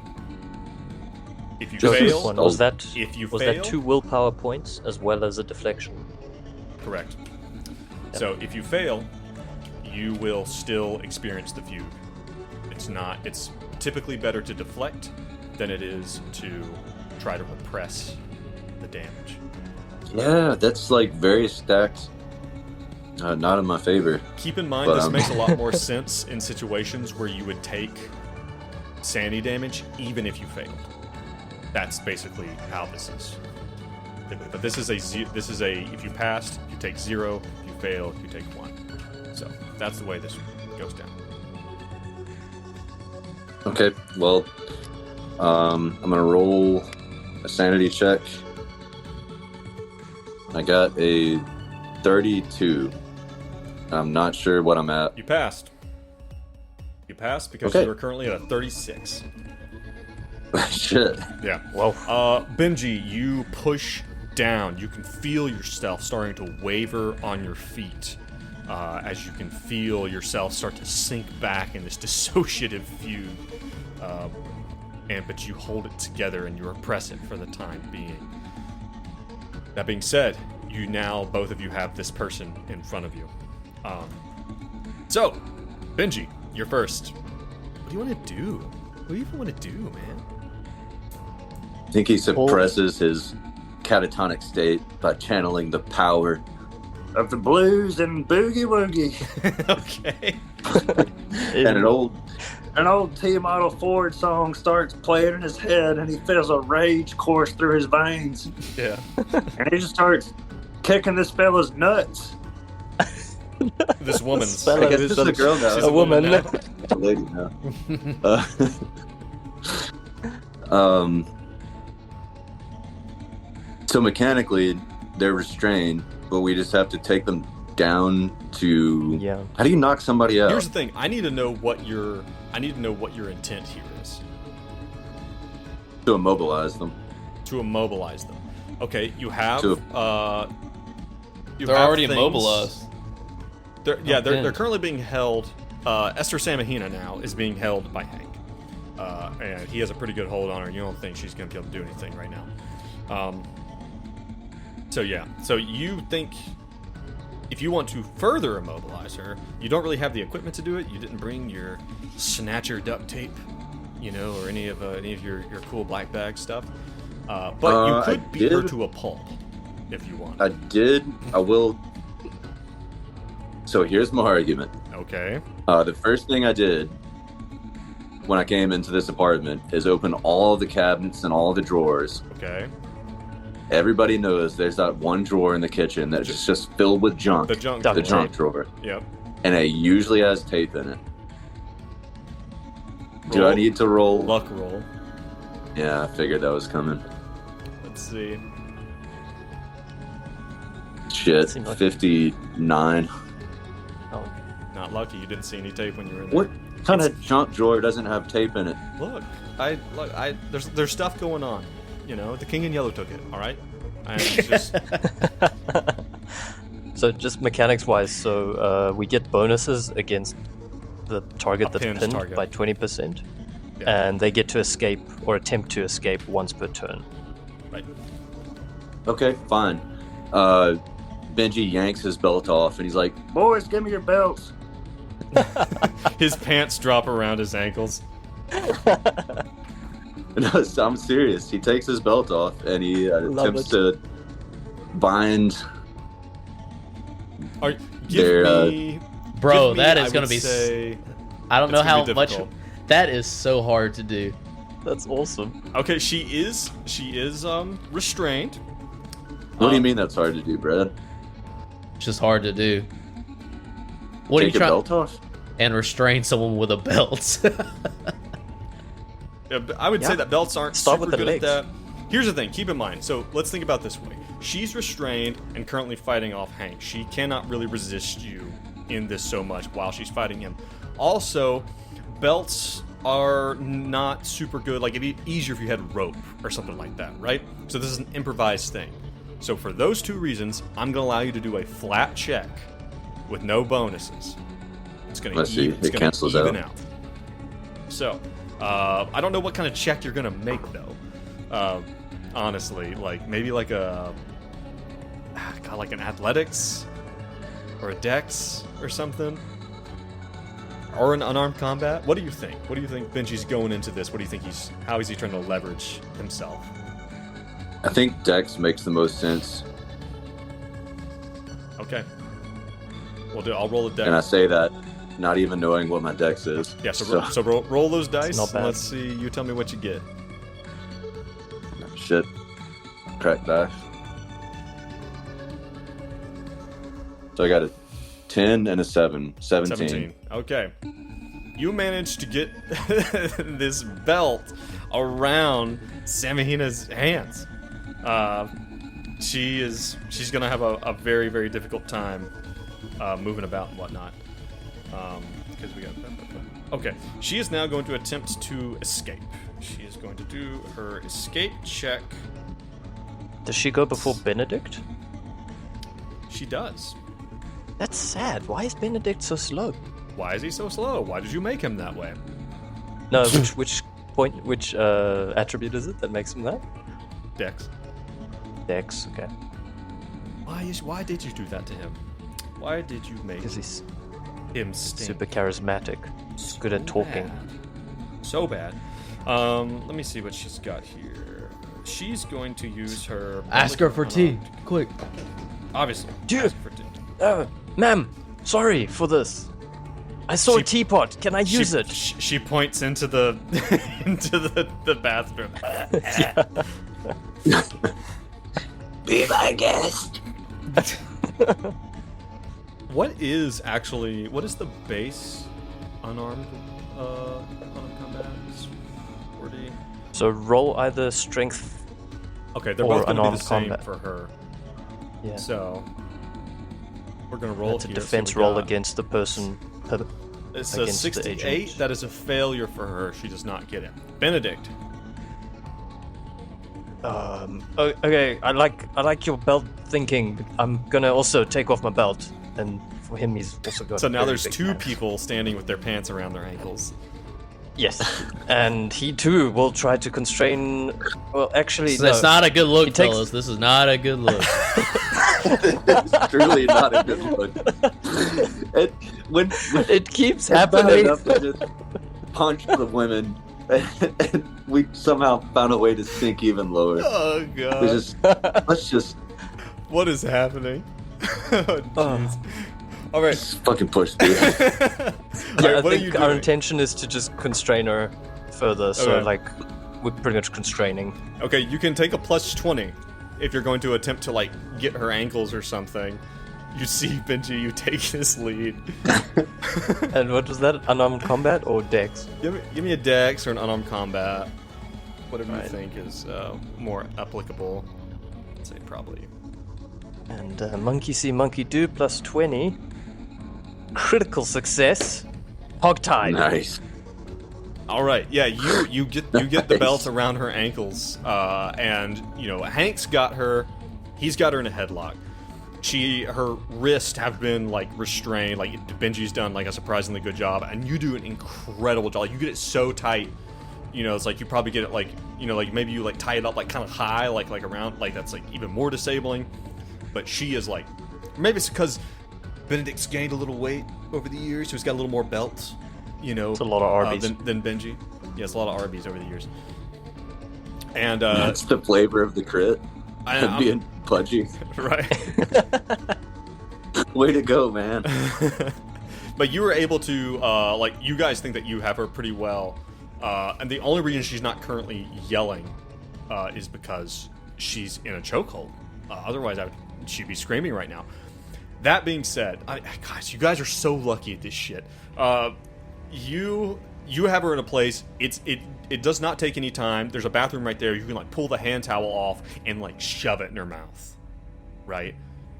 If you fail, was that 2 willpower points as well as a deflection? Correct. Yep. So if you fail, you will still experience the fugue. It's typically better to deflect than it is to try to repress the damage. Yeah, that's like very stacked. Not in my favor. Keep in mind, this makes a lot more sense in situations where you would take sanity damage even if you failed. That's basically how this is. But this is a if you passed, you take 0. If you fail, you take 1. So that's the way this goes down. Okay, well, I'm gonna roll a sanity check. I got a 32. I'm not sure what I'm at. You passed. You passed because you are currently at a 36. Shit. Yeah. Well, Benji, you push down. You can feel yourself starting to waver on your feet as you can feel yourself start to sink back in this dissociative fugue. But you hold it together and you repress it for the time being. That being said, both of you have this person in front of you. So, Benji, you're first. What do you want to do? What do you even want to do, man? I think he suppresses his catatonic state by channeling the power of the blues and boogie woogie. Okay. And an old T-model Ford song starts playing in his head, and he feels a rage course through his veins. Yeah. And he just starts kicking this fella's nuts. This woman's. I guess this is a girl now. She's a woman. A lady now. So mechanically, they're restrained, but we just have to take them down to. Yeah. How do you knock somebody out? Here's the thing. I need to know what your intent here is. To immobilize them. To immobilize them. Okay, you have. They're already immobilized. They're currently being held. Esther Samigina now is being held by Hank, and he has a pretty good hold on her. You don't think she's going to be able to do anything right now. So you think if you want to further immobilize her, you don't really have the equipment to do it. You didn't bring your snatcher duct tape, or any of your cool black bag stuff. But you could beat her to a pulp if you want. I did. I will. So here's my argument. Okay. The first thing I did when I came into this apartment is open all the cabinets and all the drawers. Okay. Everybody knows there's that one drawer in the kitchen that's just filled with junk. The junk drawer. Yep. And it usually has tape in it. Do I need to roll? Luck roll. Yeah, I figured that was coming. Let's see. Shit, 59. Oh. Not lucky. You didn't see any tape when you were in there. What kind of junk drawer doesn't have tape in it? Look, there's stuff going on. The King in Yellow took it. All right. And just So just mechanics-wise, so we get bonuses against the target that's pinned target. by 20%, Yeah. and they get to escape or attempt to escape once per turn. right. Okay, fine. Benji yanks his belt off, and he's like, Boys, give me your belts. His pants drop around his ankles. no, I'm serious. He takes his belt off, and he attempts to bind Give Bro, me, that I is going to would be... say, I don't know it's gonna how be much... difficult. That is so hard to do. That's awesome. Okay, she is restrained. What do you mean that's hard to do, Brad? It's just hard to do. What Take are you your trying... belt off? And restrain someone with a belt. Yeah, but I would say that belts aren't Start super with the good legs. at that. Here's the thing, keep in mind. So let's think about this way. She's restrained and currently fighting off Hank. She cannot really resist you in this so much while she's fighting him. Also, belts are not super good. Like, it'd be easier if you had rope or something like that, right? So this is an improvised thing. So for those two reasons, I'm going to allow you to do a flat check with no bonuses. It's going Let's see, to it cancels even out. out. So, I don't know what kind of check you're going to make, though. Honestly, like, maybe like like an athletics or a dex or something. Or an unarmed combat? What do you think? What do you think Benji's going into this? What do you think how is he trying to leverage himself? I think Dex makes the most sense, Okay. I'll roll a dex. and I say that not even knowing what my Dex is. Yeah, so roll those dice. not bad. And let's see. You tell me what you get. Shit. Crack dice. So I got a 10 and a 7. 17. Okay. You managed to get this belt around Samigina's hands. She's gonna have a very, very difficult time moving about and whatnot. Because we got okay. She is now going to attempt to escape. She is going to do her escape check. Does she go before Benedict? She does. That's sad. Why is Benedict so slow? Why is he so slow? Why did you make him that way? No, which attribute is it that makes him that? Dex. Dex, okay. Why did you do that to him? Why did you make Because he's him stink? super charismatic. He's good at talking. So bad. Let me see what she's got here. She's going to use her... Ask her for tea. Quick. Obviously. Dude. Ask for tea. Ma'am, sorry for this. I saw a teapot. Can I use it? She points into the into the bathroom. Be my guest. What is the base unarmed combat? 40. So roll either strength. Okay, they're Or both going to be the unarmed same combat. for her. Yeah. So we're going to roll That's a here. defense So we roll got- against the person. It's a against the 68. agent. That is a failure for her. She does not get it. Benedict. Okay, I like your belt thinking. I'm gonna also take off my belt, and for him, he's also got. So now very there's big two pants. people standing with their pants around their ankles. Yes, and he too will try to constrain. Well, actually, That's no. not a good look, He takes- fellas. This is not a good look. It's truly not a good look. When It keeps it's bad happening. enough to just punch the women, and we somehow found a way to sink even lower. Oh god. Let's just What is happening? Oh jeez. All right. fucking push through. All Yeah, right, I what are you think our doing? intention is to just constrain her further. So Okay. like, we're pretty much constraining. Okay, you can take a plus 20 if you're going to attempt to like get her ankles or something. You see, Benji, you take this lead. And what was that? Unarmed combat or dex? Give me a dex or an unarmed combat. Whatever you Right. think is more applicable. I'd say probably. And monkey see, monkey do plus 20. Critical success. Hogtied. Nice. All right, yeah, you get the Nice. belt around her ankles, and you know Hank's got her He's got her in a headlock. Her wrists have been like restrained. Like Benji's done like a surprisingly good job, and you do an incredible job. Like, you get it so tight. It's like you probably get it like like maybe you like tie it up like kind of high, like around, like that's like even more disabling. But she is like, maybe it's because Benedict's gained a little weight over the years, so he's got a little more belt. It's a lot of Arby's than Benji. Yeah, it's a lot of Arby's over the years. And that's the flavor of the crit. Being pudgy. Right. Way to go, man. But you were able to like, you guys think that you have her pretty well. And the only reason she's not currently yelling is because she's in a chokehold. Otherwise, she'd be screaming right now. That being said, guys, you guys are so lucky at this shit. You have her in a place. It does not take any time. There's a bathroom right there. You can like pull the hand towel off and like shove it in her mouth, right?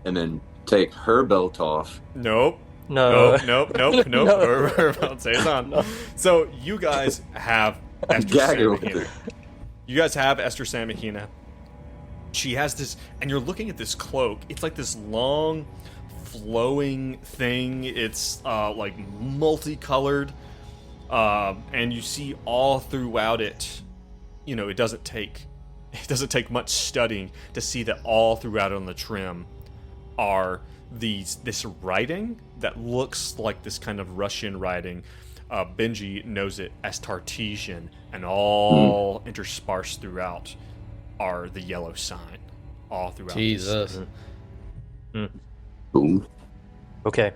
And then take her belt off. Nope. No. Nope. Her belt stays on. No. So you guys have Esther Samigina. You guys have Esther Samigina. She has this, and you're looking at this cloak. It's like this long, flowing thing. It's like multicolored. And you see all throughout it, it doesn't take much studying to see that all throughout it on the trim are this writing that looks like this kind of Russian writing. Benji knows it as Tartesian, and all interspersed throughout are the yellow sign, all throughout. Jesus. Boom. Okay.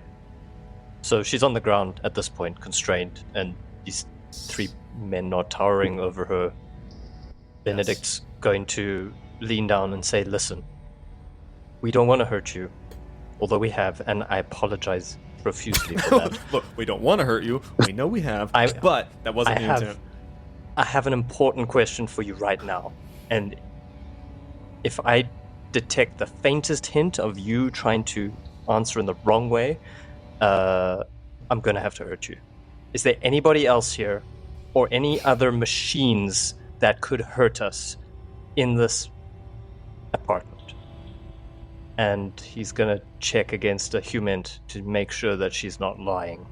So she's on the ground at this point, constrained, and these three men are towering over her. Benedict's going to lean down and say, "Listen, we don't want to hurt you, although we have, and I apologize profusely for that." Look, we don't want to hurt you. We know we have, but that wasn't the intent. I have an important question for you right now, and if I detect the faintest hint of you trying to answer in the wrong way, I'm going to have to hurt you. Is there anybody else here or any other machines that could hurt us in this apartment? And he's going to check against a human to make sure that she's not lying.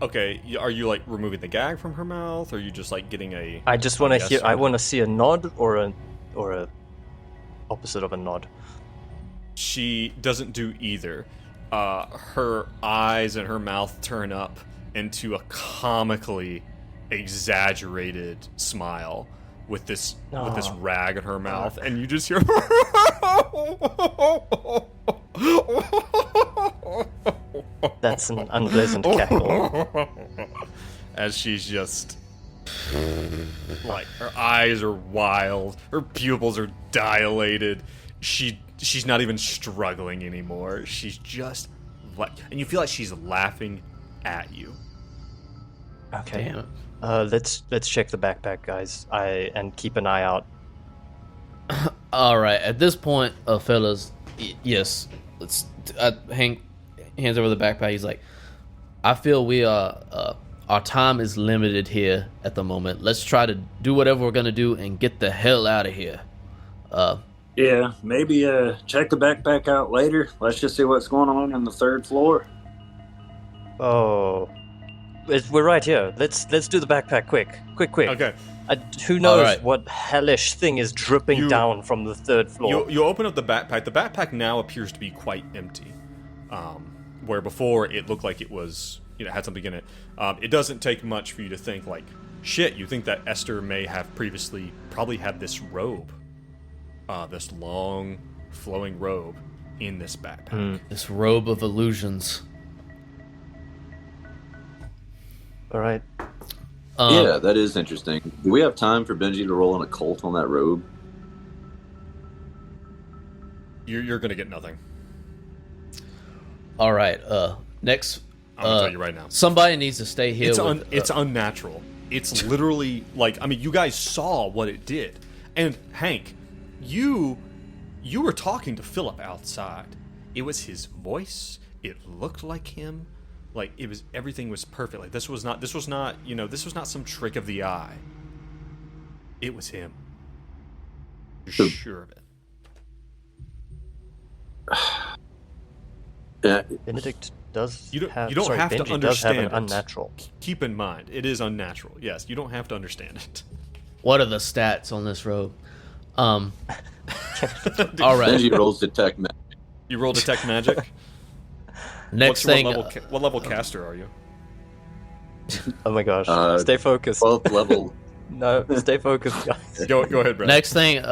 Okay, are you like removing the gag from her mouth, or are you just like getting a? I just want to hear. I want to see a nod or a opposite of a nod. She doesn't do either. Her eyes and her mouth turn up into a comically exaggerated smile with this rag in her mouth, and you just hear That's an unpleasant cackle. As she's just like, her eyes are wild, her pupils are dilated. She's not even struggling anymore. She's just like, and you feel like she's laughing at you. Okay. Let's check the backpack, guys. And keep an eye out. All right. At this point, fellas, yes. Let's. Hank hands over the backpack. He's like, I feel we are. Our time is limited here at the moment. Let's try to do whatever we're gonna do and get the hell out of here. Yeah, maybe check the backpack out later. Let's just see what's going on the third floor. Oh, we're right here. Let's do the backpack quick. Okay. Who knows what hellish thing is dripping down from the third floor? You open up the backpack. The backpack now appears to be quite empty, where before it looked like it was, had something in it. It doesn't take much for you to think like, shit. You think that Esther may have previously probably had this robe. This long, flowing robe in this backpack. This robe of illusions. All right. Yeah, that is interesting. Do we have time for Benji to roll an occult on that robe? You're gonna get nothing. All right. Next. I'm gonna tell you right now. Somebody needs to stay here. It's unnatural. It's literally like, you guys saw what it did, and Hank. You were talking to Philip outside. It was his voice. It looked like him. Like everything was perfect. Like this was not some trick of the eye. It was him. You're sure of it. Yeah. Benedict does. You don't have Benji to understand does have an it. unnatural. Keep in mind, it is unnatural. Yes, you don't have to understand it. What are the stats on this robe? All right. Benji rolls detect magic. You roll detect magic. Next thing. What level caster are you? Oh my gosh! Stay focused. 12th level. No, stay focused, guys. Go ahead, Brad. Next thing,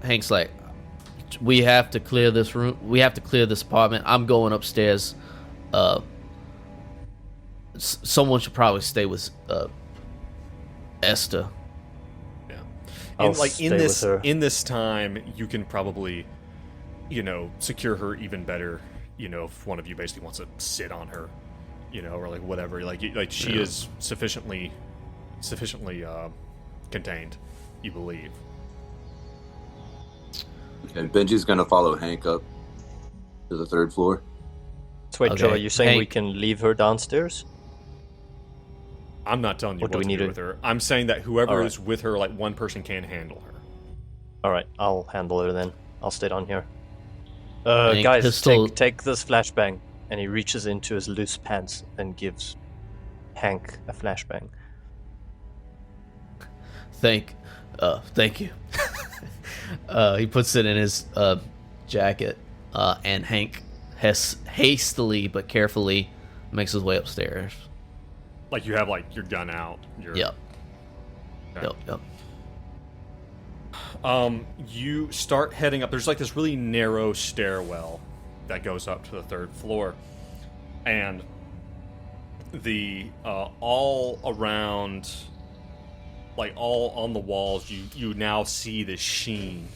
Hank's like, we have to clear this room. We have to clear this apartment. I'm going upstairs. Someone should probably stay with Esther. Yeah. In this time, you can probably, secure her even better. If one of you basically wants to sit on her, or like whatever. Like she is sufficiently contained, you believe. Okay, Benji's gonna follow Hank up to the 3rd floor. So wait, Joe, are you saying Hank, we can leave her downstairs? I'm not telling you what to do with her. I'm saying that whoever is with her, like one person can handle her. All right, I'll handle her then. I'll stay down here. Hank, Guys, take this flashbang. And he reaches into his loose pants and gives Hank a flashbang. Thank you. He puts it in his jacket, and Hank hastily but carefully makes his way upstairs. Like you have your gun out. Yep. Okay. Yep. You start heading up. There's this really narrow stairwell that goes up to the 3rd floor, and the all around, all on the walls, you now see the sheen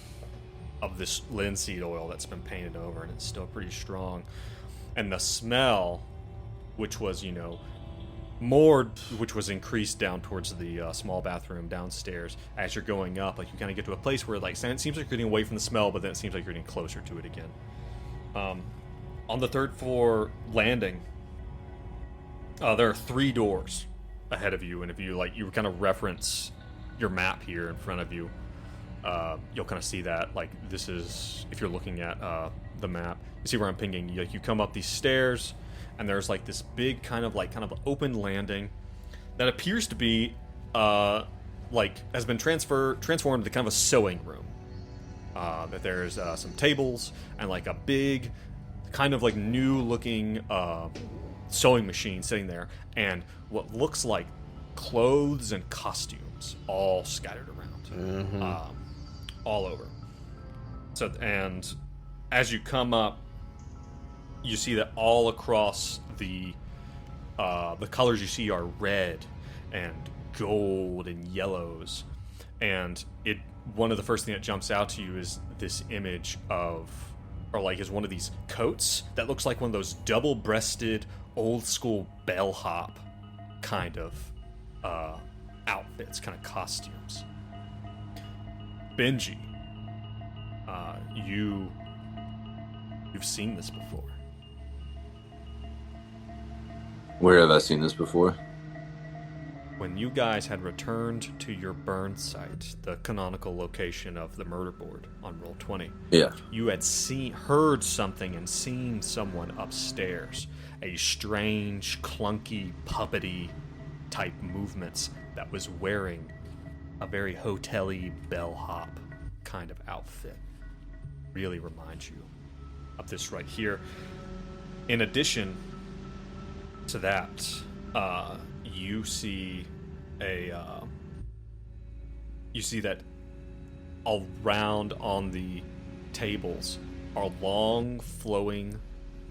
of this linseed oil that's been painted over, and it's still pretty strong. And the smell, which was which was increased down towards the small bathroom downstairs. As you're going up, you kind of get to a place where it seems like you're getting away from the smell, but then it seems like you're getting closer to it again. On the 3rd floor landing, there are 3 doors ahead of you, and if you kind of reference your map here in front of you, you'll kind of see that this is, if you're looking at the map, you see where I'm pinging. You come up these stairs, and there's this big kind of open landing that appears to be has been transformed into kind of a sewing room. That there's some tables and a big kind of new looking sewing machine sitting there, and what looks like clothes and costumes all scattered around, all over. So, and as you come up, you see that all across the colors you see are red and gold and yellows, and one of the first thing that jumps out to you is this image of, is one of these coats that looks like one of those double-breasted, old-school bellhop kind of outfits, kind of costumes. Benji, you've seen this before. Where have I seen this before? When you guys had returned to your burn site, the canonical location of the murder board on Roll20, you had heard something and seen someone upstairs. A strange, clunky, puppety type movements that was wearing a very hotel-y bellhop kind of outfit. Really reminds you of this right here. In addition to that, you see that around on the tables are long, flowing,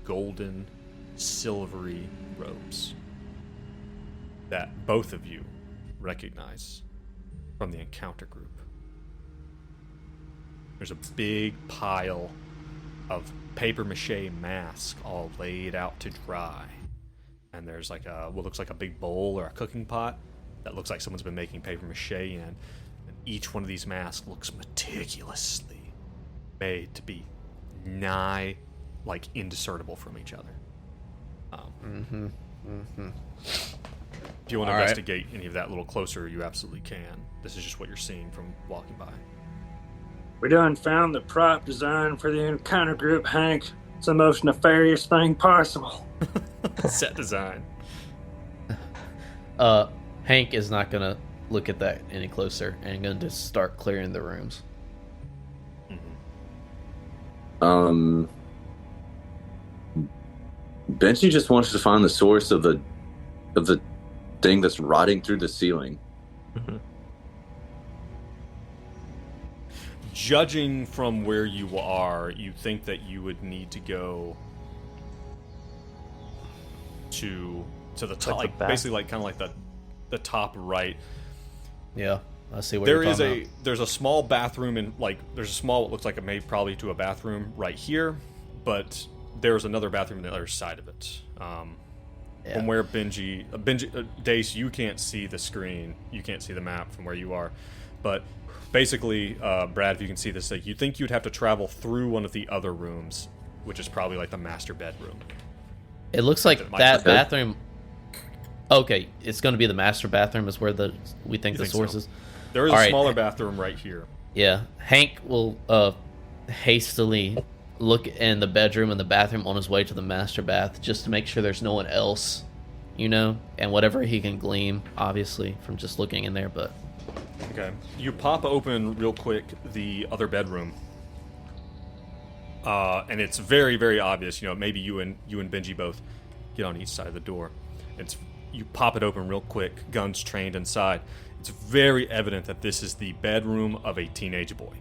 golden, silvery robes that both of you recognize from the encounter group. There's a big pile of papier-mâché masks all laid out to dry. And there's what looks like a big bowl or a cooking pot that looks like someone's been making papier-mâché in. And each one of these masks looks meticulously made to be nigh, indiscernible from each other. If you want to investigate any of that a little closer, you absolutely can. This is just what you're seeing from walking by. We done found the prop design for the encounter group, Hank. It's the most nefarious thing possible. Set design. Hank is not gonna look at that any closer and gonna just start clearing the rooms. Benji just wants to find the source of the thing that's rotting through the ceiling. Mm-hmm. Judging from where you are, you think that you would need to go to the top, like basically like kind of like the top right. Yeah, I see what you're talking about. There's a small bathroom and like there's a small what looks like it may probably to a bathroom right here, but there's another bathroom on the other side of it. From where Benji, Dace, you can't see the screen, you can't see the map from where you are, but basically, Brad, if you can see this, like, you think you'd have to travel through one of the other rooms, which is probably like the master bedroom. It looks like that bathroom. Okay, it's going to be the master bathroom is where we think the source is. There is a smaller bathroom right here. Yeah, Hank will hastily look in the bedroom and the bathroom on his way to the master bath just to make sure there's no one else, and whatever he can glean, obviously, from just looking in there, but... Okay. You pop open real quick the other bedroom. And it's very, very obvious, maybe you and Benji both get on each side of the door. You pop it open real quick, guns trained inside. It's very evident that this is the bedroom of a teenage boy.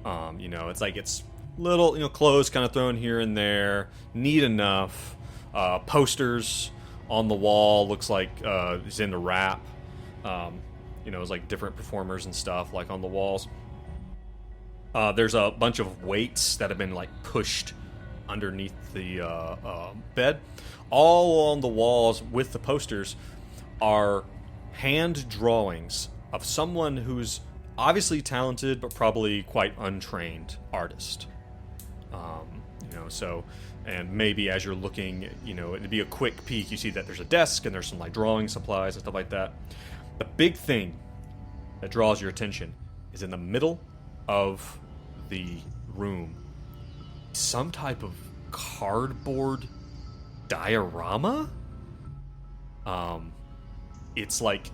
It's like it's little, clothes kind of thrown here and there, neat enough. Posters on the wall, looks like it's in the wrap. It's like different performers and stuff like on the walls. There's a bunch of weights that have been like pushed underneath the bed. All on the walls with the posters are hand drawings of someone who's obviously talented but probably quite untrained artist. And maybe as you're looking, it'd be a quick peek. You see that there's a desk and there's some like drawing supplies and stuff like that. The big thing that draws your attention is in the middle of the room, some type of cardboard diorama. It's like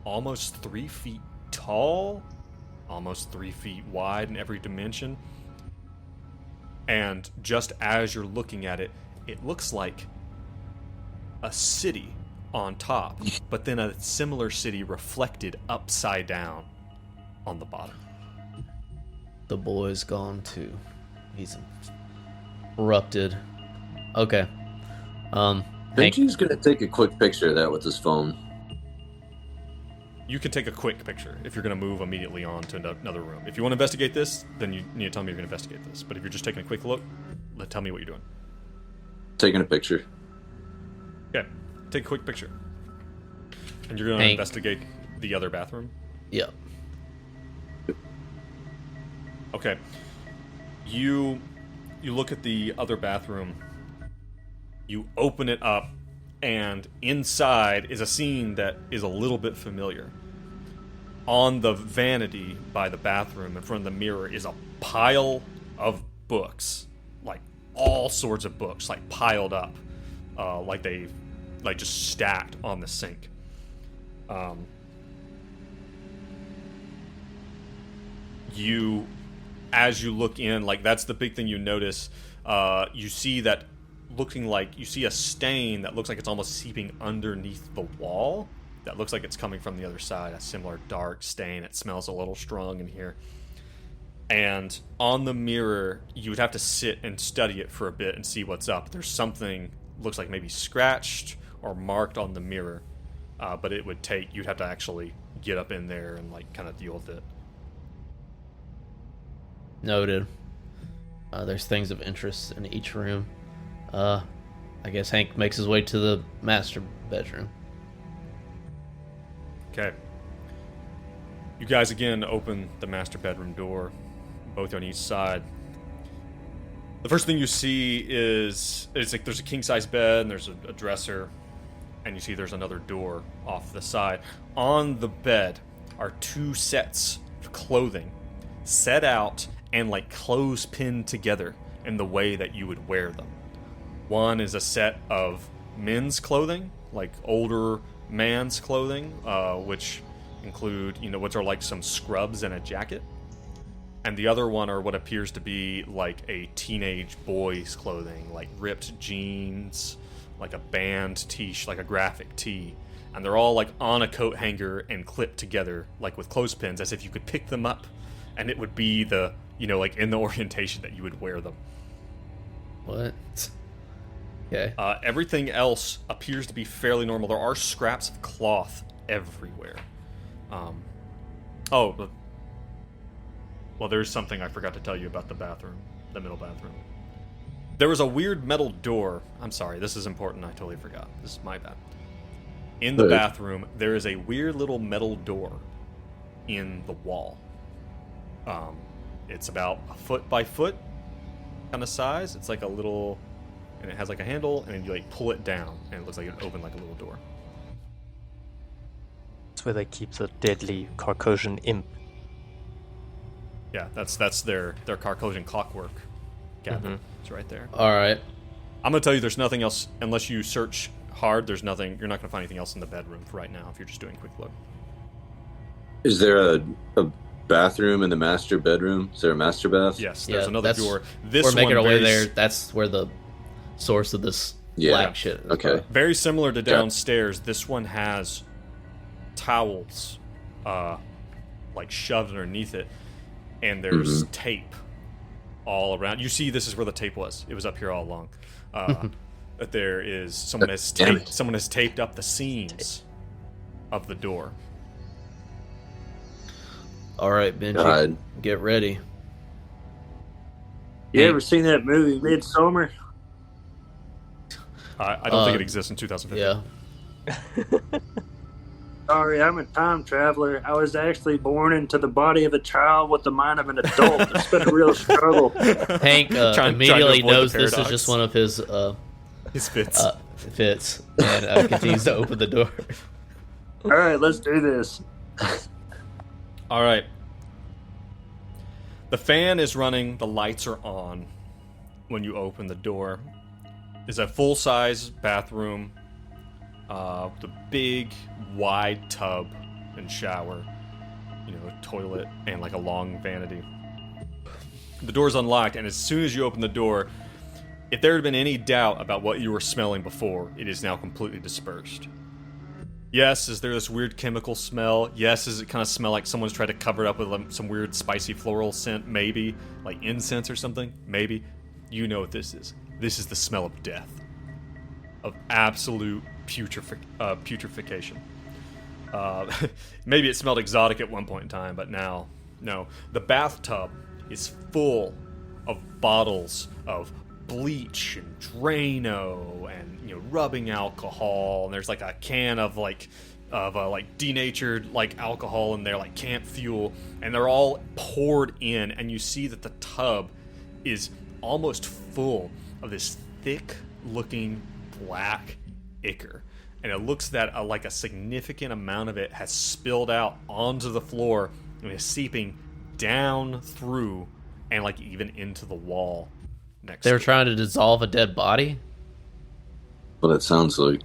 almost 3 feet tall, almost 3 feet wide in every dimension. And just as you're looking at it, it looks like a city on top, but then a similar city reflected upside down on the bottom. The boy's gone too. He's erupted. Okay. Benji's gonna take a quick picture of that with his phone. You can take a quick picture if you're going to move immediately on to another room. If you want to investigate this, then you need to tell me you're going to investigate this. But if you're just taking a quick look, tell me what you're doing. Taking a picture. Okay, take a quick picture. And you're going to investigate the other bathroom? Yep. Okay. You look at the other bathroom. You open it up, and inside is a scene that is a little bit familiar. On the vanity by the bathroom in front of the mirror is a pile of books, like all sorts of books, like piled up, like they, like just stacked on the sink. As you look in, like that's the big thing you notice. You see that. Looking like you see a stain that looks like it's almost seeping underneath the wall. That looks like it's coming from the other side. A similar dark stain. It smells a little strong in here. And on the mirror, you would have to sit and study it for a bit and see what's up. There's something looks like maybe scratched or marked on the mirror, but it would take. You'd have to actually get up in there and like kind of deal with it. Noted. There's things of interest in each room. I guess Hank makes his way to the master bedroom. Okay. You guys again open the master bedroom door, both on each side. The first thing you see is it's like there's a king-size bed and there's a dresser, and you see there's another door off the side. On the bed are 2 sets of clothing set out and like clothes pinned together in the way that you would wear them. One is a set of men's clothing, like older man's clothing, which include, what are like some scrubs and a jacket. And the other one are what appears to be like a teenage boy's clothing, like ripped jeans, like a band tee, like a graphic tee. And they're all like on a coat hanger and clipped together, like with clothespins, as if you could pick them up and it would be the, like in the orientation that you would wear them. What? Okay. Everything else appears to be fairly normal. There are scraps of cloth everywhere. Well, there's something I forgot to tell you about the bathroom, the middle bathroom. There was a weird metal door. I'm sorry, this is important. I totally forgot. This is my bad. In the bathroom, there is a weird little metal door in the wall. It's about a foot by foot kind of size. It's like a little, and it has like a handle, and then you like pull it down, and it looks like it opened like a little door. It's where they keep the deadly Carcosian imp. Yeah, that's their Carcosian clockwork cabin. It's right there. All right. I'm gonna tell you, there's nothing else unless you search hard. There's nothing. You're not gonna find anything else in the bedroom for right now if you're just doing a quick look. Is there a bathroom in the master bedroom? Is there a master bath? Yes, there's another door. This we're making one our way there. That's where the source of this black shit is. Okay. Very similar to downstairs. This one has towels, like shoved underneath it, and there's tape all around. You see, this is where the tape was. It was up here all along. There is someone has taped up the seams of the door. All right, Benji, get ready. You ever seen that movie Midsommar? I don't think it exists in 2015. Yeah. Sorry, I'm a time traveler. I was actually born into the body of a child with the mind of an adult. It's been a real struggle. Hank immediately knows this is just one of his fits. Fits, and continues to open the door. All right, let's do this. All right. The fan is running. The lights are on when you open the door. It's a full-size bathroom. The big, wide tub and shower, toilet, and like a long vanity. The door's unlocked, and as soon as you open the door, if there had been any doubt about what you were smelling before, it is now completely dispersed. Yes, is there this weird chemical smell? Yes, does it kind of smell like someone's tried to cover it up with some weird spicy floral scent? Maybe. Like incense or something? Maybe. You know what this is. This is the smell of death. Of absolute putrefaction. Maybe it smelled exotic at one point in time, but now, no. The bathtub is full of bottles of bleach and Drano and rubbing alcohol, and there's like a can of denatured like alcohol in there, like camp fuel, and they're all poured in, and you see that the tub is almost full of this thick looking black ichor, and it looks that like a significant amount of it has spilled out onto the floor and is seeping down through and like even into the wall next They were trying to dissolve a dead body? Well, that sounds like.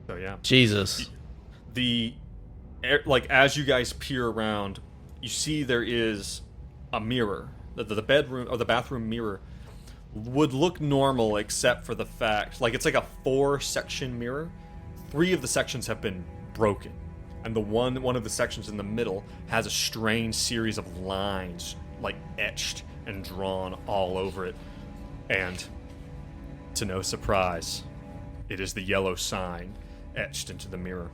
So yeah, Jesus. As you guys peer around, you see there is a mirror. The bedroom or the bathroom mirror would look normal except for the fact, it's like a 4-section mirror. 3 of the sections have been broken, and the one of the sections in the middle has a strange series of lines like etched and drawn all over it, and to no surprise, it is the yellow sign etched into the mirror.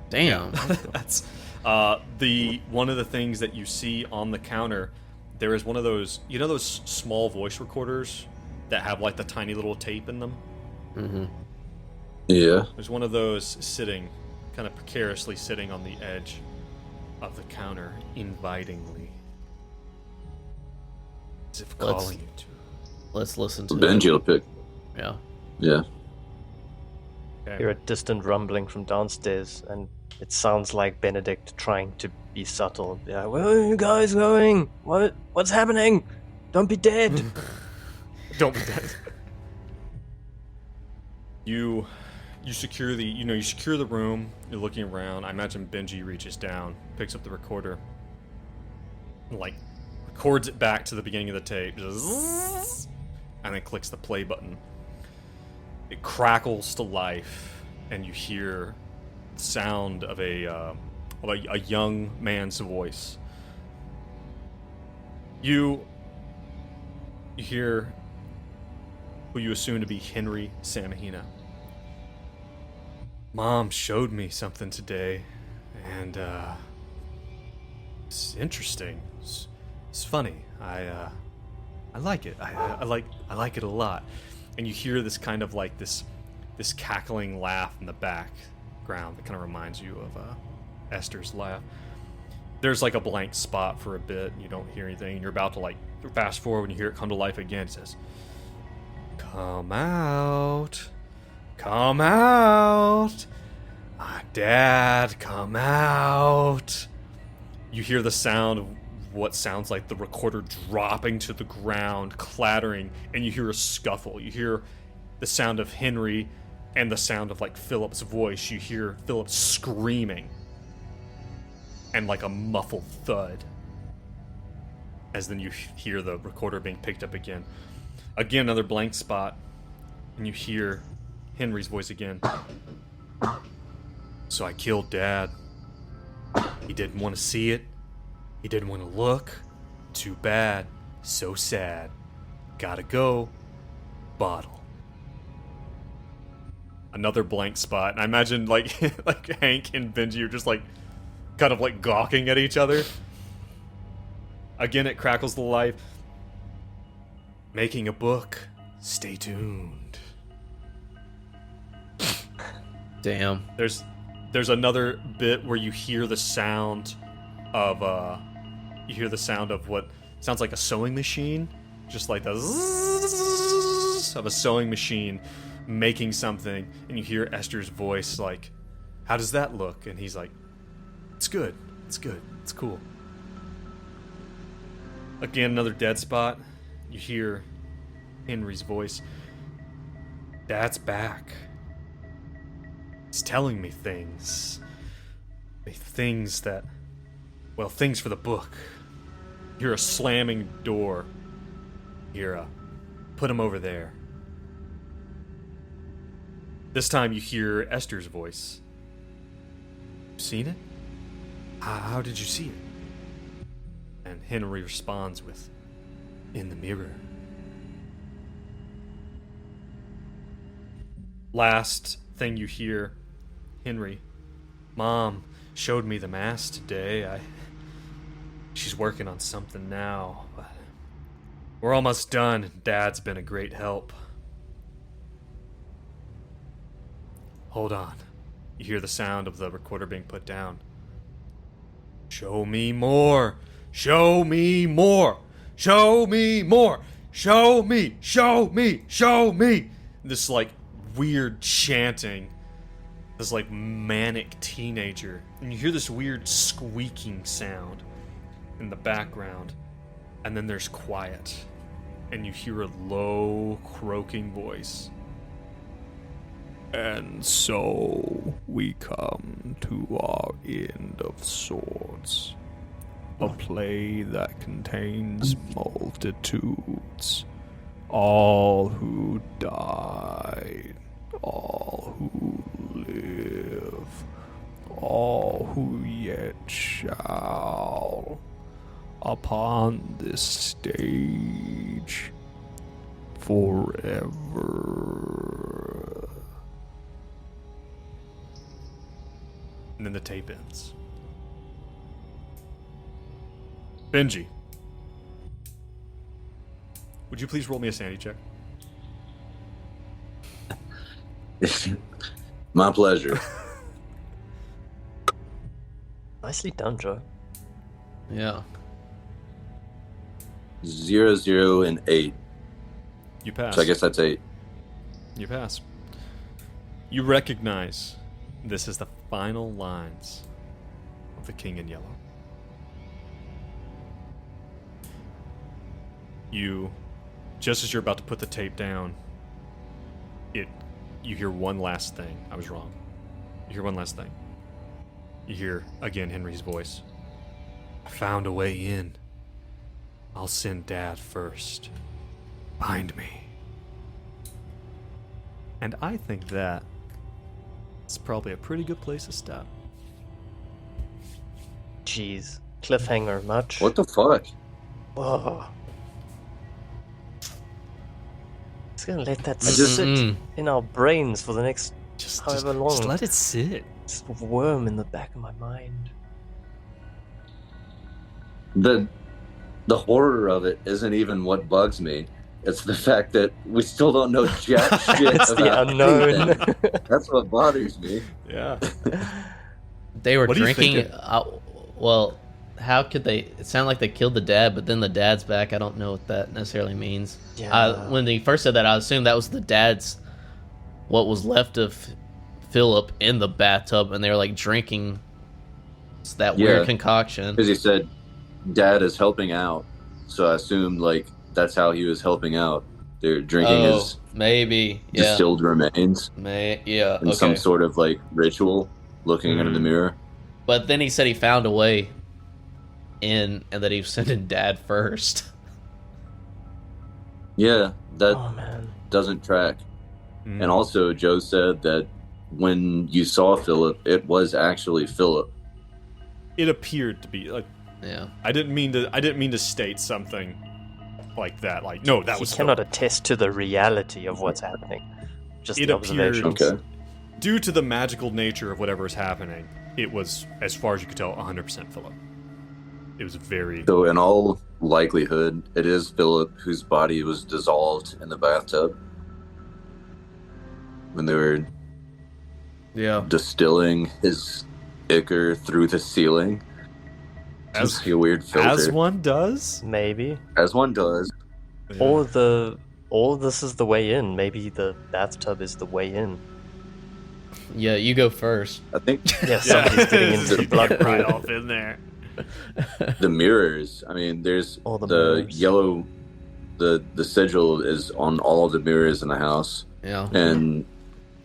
Damn. That's one of the things that you see on the counter. There is one of those, those small voice recorders that have like the tiny little tape in them. Mm-hmm. Yeah. There's one of those sitting, kind of precariously sitting on the edge of the counter, invitingly, as if calling you to. Let's listen to Benji will pick. Yeah. Yeah. Okay. Hear a distant rumbling from downstairs, and it sounds like Benedict trying to be subtle. Yeah, where are you guys going? What's happening? Don't be dead. Don't be dead. You secure the room. You're looking around. I imagine Benji reaches down, picks up the recorder, and, like, records it back to the beginning of the tape, just, and then clicks the play button. It crackles to life, and you hear the sound of a young man's voice. You hear who you assume to be Henry Samigina. Mom showed me something today, and it's interesting. It's funny. I like it. I like it a lot. And you hear this kind of like this cackling laugh in the background that kind of reminds you of Esther's laugh. There's like a blank spot for a bit, and you don't hear anything. And you're about to like fast forward when you hear it come to life again. It says, "Come out. Come out. Dad, come out." You hear the sound of what sounds like the recorder dropping to the ground, clattering, and you hear a scuffle. You hear the sound of Henry and the sound of like Philip's voice. You hear Philip screaming and like a muffled thud, as then you hear the recorder being picked up again. Again, another blank spot, and you hear Henry's voice again. "So I killed Dad. He didn't want to see it. He didn't want to look. Too bad. So sad. Gotta go. Bottle." Another blank spot, and I imagine like like Hank and Benji are just like kind of like gawking at each other. Again, it crackles to life. "Making a book. Stay tuned." Damn. There's another bit where you hear the sound of what sounds like a sewing machine, just like the zzz of a sewing machine making something, and you hear Esther's voice like, "How does that look?" And he's like, "It's good. It's good. It's cool." Again, another dead spot. You hear Henry's voice. "Dad's back. He's telling me things. Things that... well, things for the book." You hear a slamming door. You hear a, "Put him over there." This time you hear Esther's voice. "Seen it? How did you see it?" And Henry responds with, "In the mirror." Last thing you hear, Henry. "Mom showed me the mask today. She's working on something now, but we're almost done. Dad's been a great help." Hold on. You hear the sound of the recorder being put down. "Show me more. Show me more. Show me more. Show me. Show me. Show me." This like weird chanting. This like manic teenager. And you hear this weird squeaking sound in the background. And then there's quiet. And you hear a low, croaking voice. "And so we come to our end of Swords. A play that contains multitudes. All who died. All who live. All who yet shall. Upon this stage. Forever." And then the tape ends. Benji, would you please roll me a sanity check? My pleasure. Nicely done, Joe. Yeah. 0, 0, and 8. You pass. So I guess that's 8. You pass. You recognize this is the final lines of The King in Yellow. You, just as you're about to put the tape down, you hear one last thing. I was wrong. You hear one last thing. You hear, again, Henry's voice. I found a way in. I'll send Dad first. Find me. And I think that is probably a pretty good place to stop. Jeez. Cliffhanger much? What the fuck? Whoa. Just gonna let that sit in our brains for the next however long. Just let it sit. Just a worm in the back of my mind. The horror of it isn't even what bugs me. It's the fact that we still don't know jack shit It's the about unknown. anything. That's what bothers me. Yeah. They were What are you drinking. thinking? Well, how could they? It sounded like they killed the dad, but then the dad's back. I don't know what that necessarily means. Yeah. When they first said that, I assumed that was the dad's, what was left of Philip in the bathtub, and they were like drinking that weird concoction. Because he said Dad is helping out, so I assumed like that's how he was helping out. They're drinking his maybe distilled remains in some sort of like ritual, looking into the mirror. But then he said he found a way in, and that he was sending Dad first. Yeah, that man. doesn't track. And also, Joe said that when you saw Philip, it was actually Philip. It appeared to be like. Yeah. I didn't mean to state something like that. Like, no, that was. He cannot Philip. attest to the reality of what's happening. Just It the appeared- observations. Okay. Due to the magical nature of whatever is happening, it was, as far as you could tell, 100% Philip. It was very. So, in all likelihood, it is Philip whose body was dissolved in the bathtub when they were distilling his ichor through the ceiling. As a weird filter. As one does? Maybe. As one does. Yeah. Or this is the way in. Maybe the bathtub is the way in. Yeah, you go first. I think Yeah, somebody's getting into the blood right pool. off in there. the mirrors. I mean, there's All the the mirrors. yellow. The sigil is on all of the mirrors in the house, Yeah. and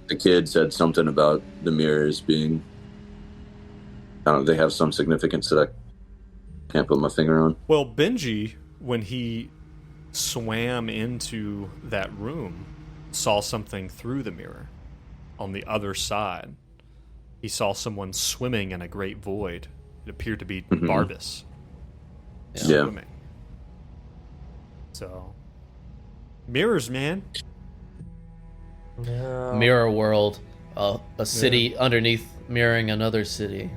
the kid said something about the mirrors being. I don't know. They have some significance that I can't put my finger on. Well, Benji, when he swam into that room, saw something through the mirror. On the other side, he saw someone swimming in a great void. It appeared to be Barbas. Yeah. Swimming. So, mirrors, man. No. Mirror world, a city underneath mirroring another city.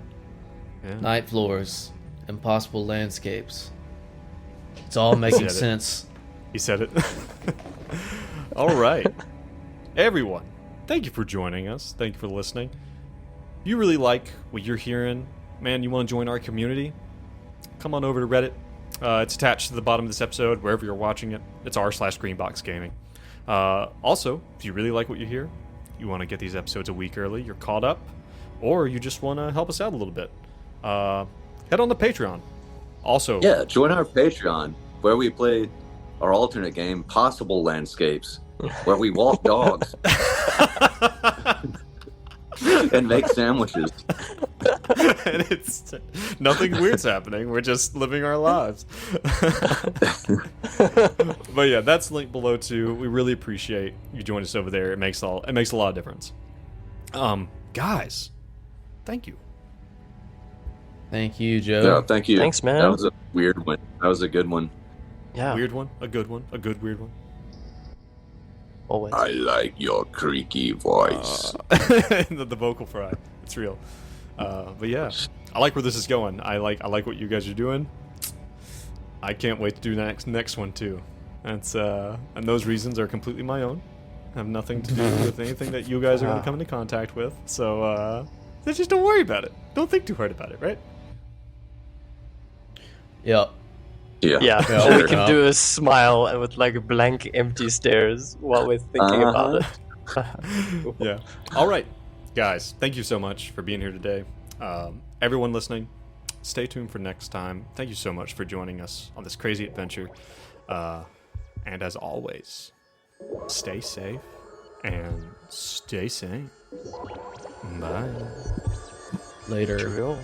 Yeah. Night floors, impossible landscapes. It's all making Said it. sense. He said it. All right. Everyone, thank you for joining us. Thank you for listening. If you really like what you're hearing, man, you want to join our community, come on over to Reddit. It's attached to the bottom of this episode, wherever you're watching it. It's r/greenboxgaming. Also, if you really like what you hear, you want to get these episodes a week early, you're caught up, or you just want to help us out a little bit, head on to Patreon. Also, Yeah, join our Patreon where we play our alternate game, Possible Landscapes, where we walk dogs and make sandwiches. and it's nothing weird's happening. We're just living our lives. But yeah, that's linked below too. We really appreciate you joining us over there. It makes a lot of difference. Guys, thank you. Thank you, Joe. Yeah, thank you. Thanks, man. That was a weird one. That was a good one. Yeah. Weird one, a good weird one. Always. I like your creaky voice. The vocal fry, it's real. But yeah, I like where this is going. I like what you guys are doing. I can't wait to do next one too. That's and those reasons are completely my own. Have nothing to do with anything that you guys are going to come into contact with. So just don't worry about it. Don't think too hard about it, right? Yep. Yeah. Yeah, Yeah, or we sure. can do a smile and with like blank, empty stares while we're thinking about it. Yeah. All right, guys. Thank you so much for being here today. Everyone listening, stay tuned for next time. Thank you so much for joining us on this crazy adventure. And as always, stay safe and stay sane. Bye. Later. Cheerio.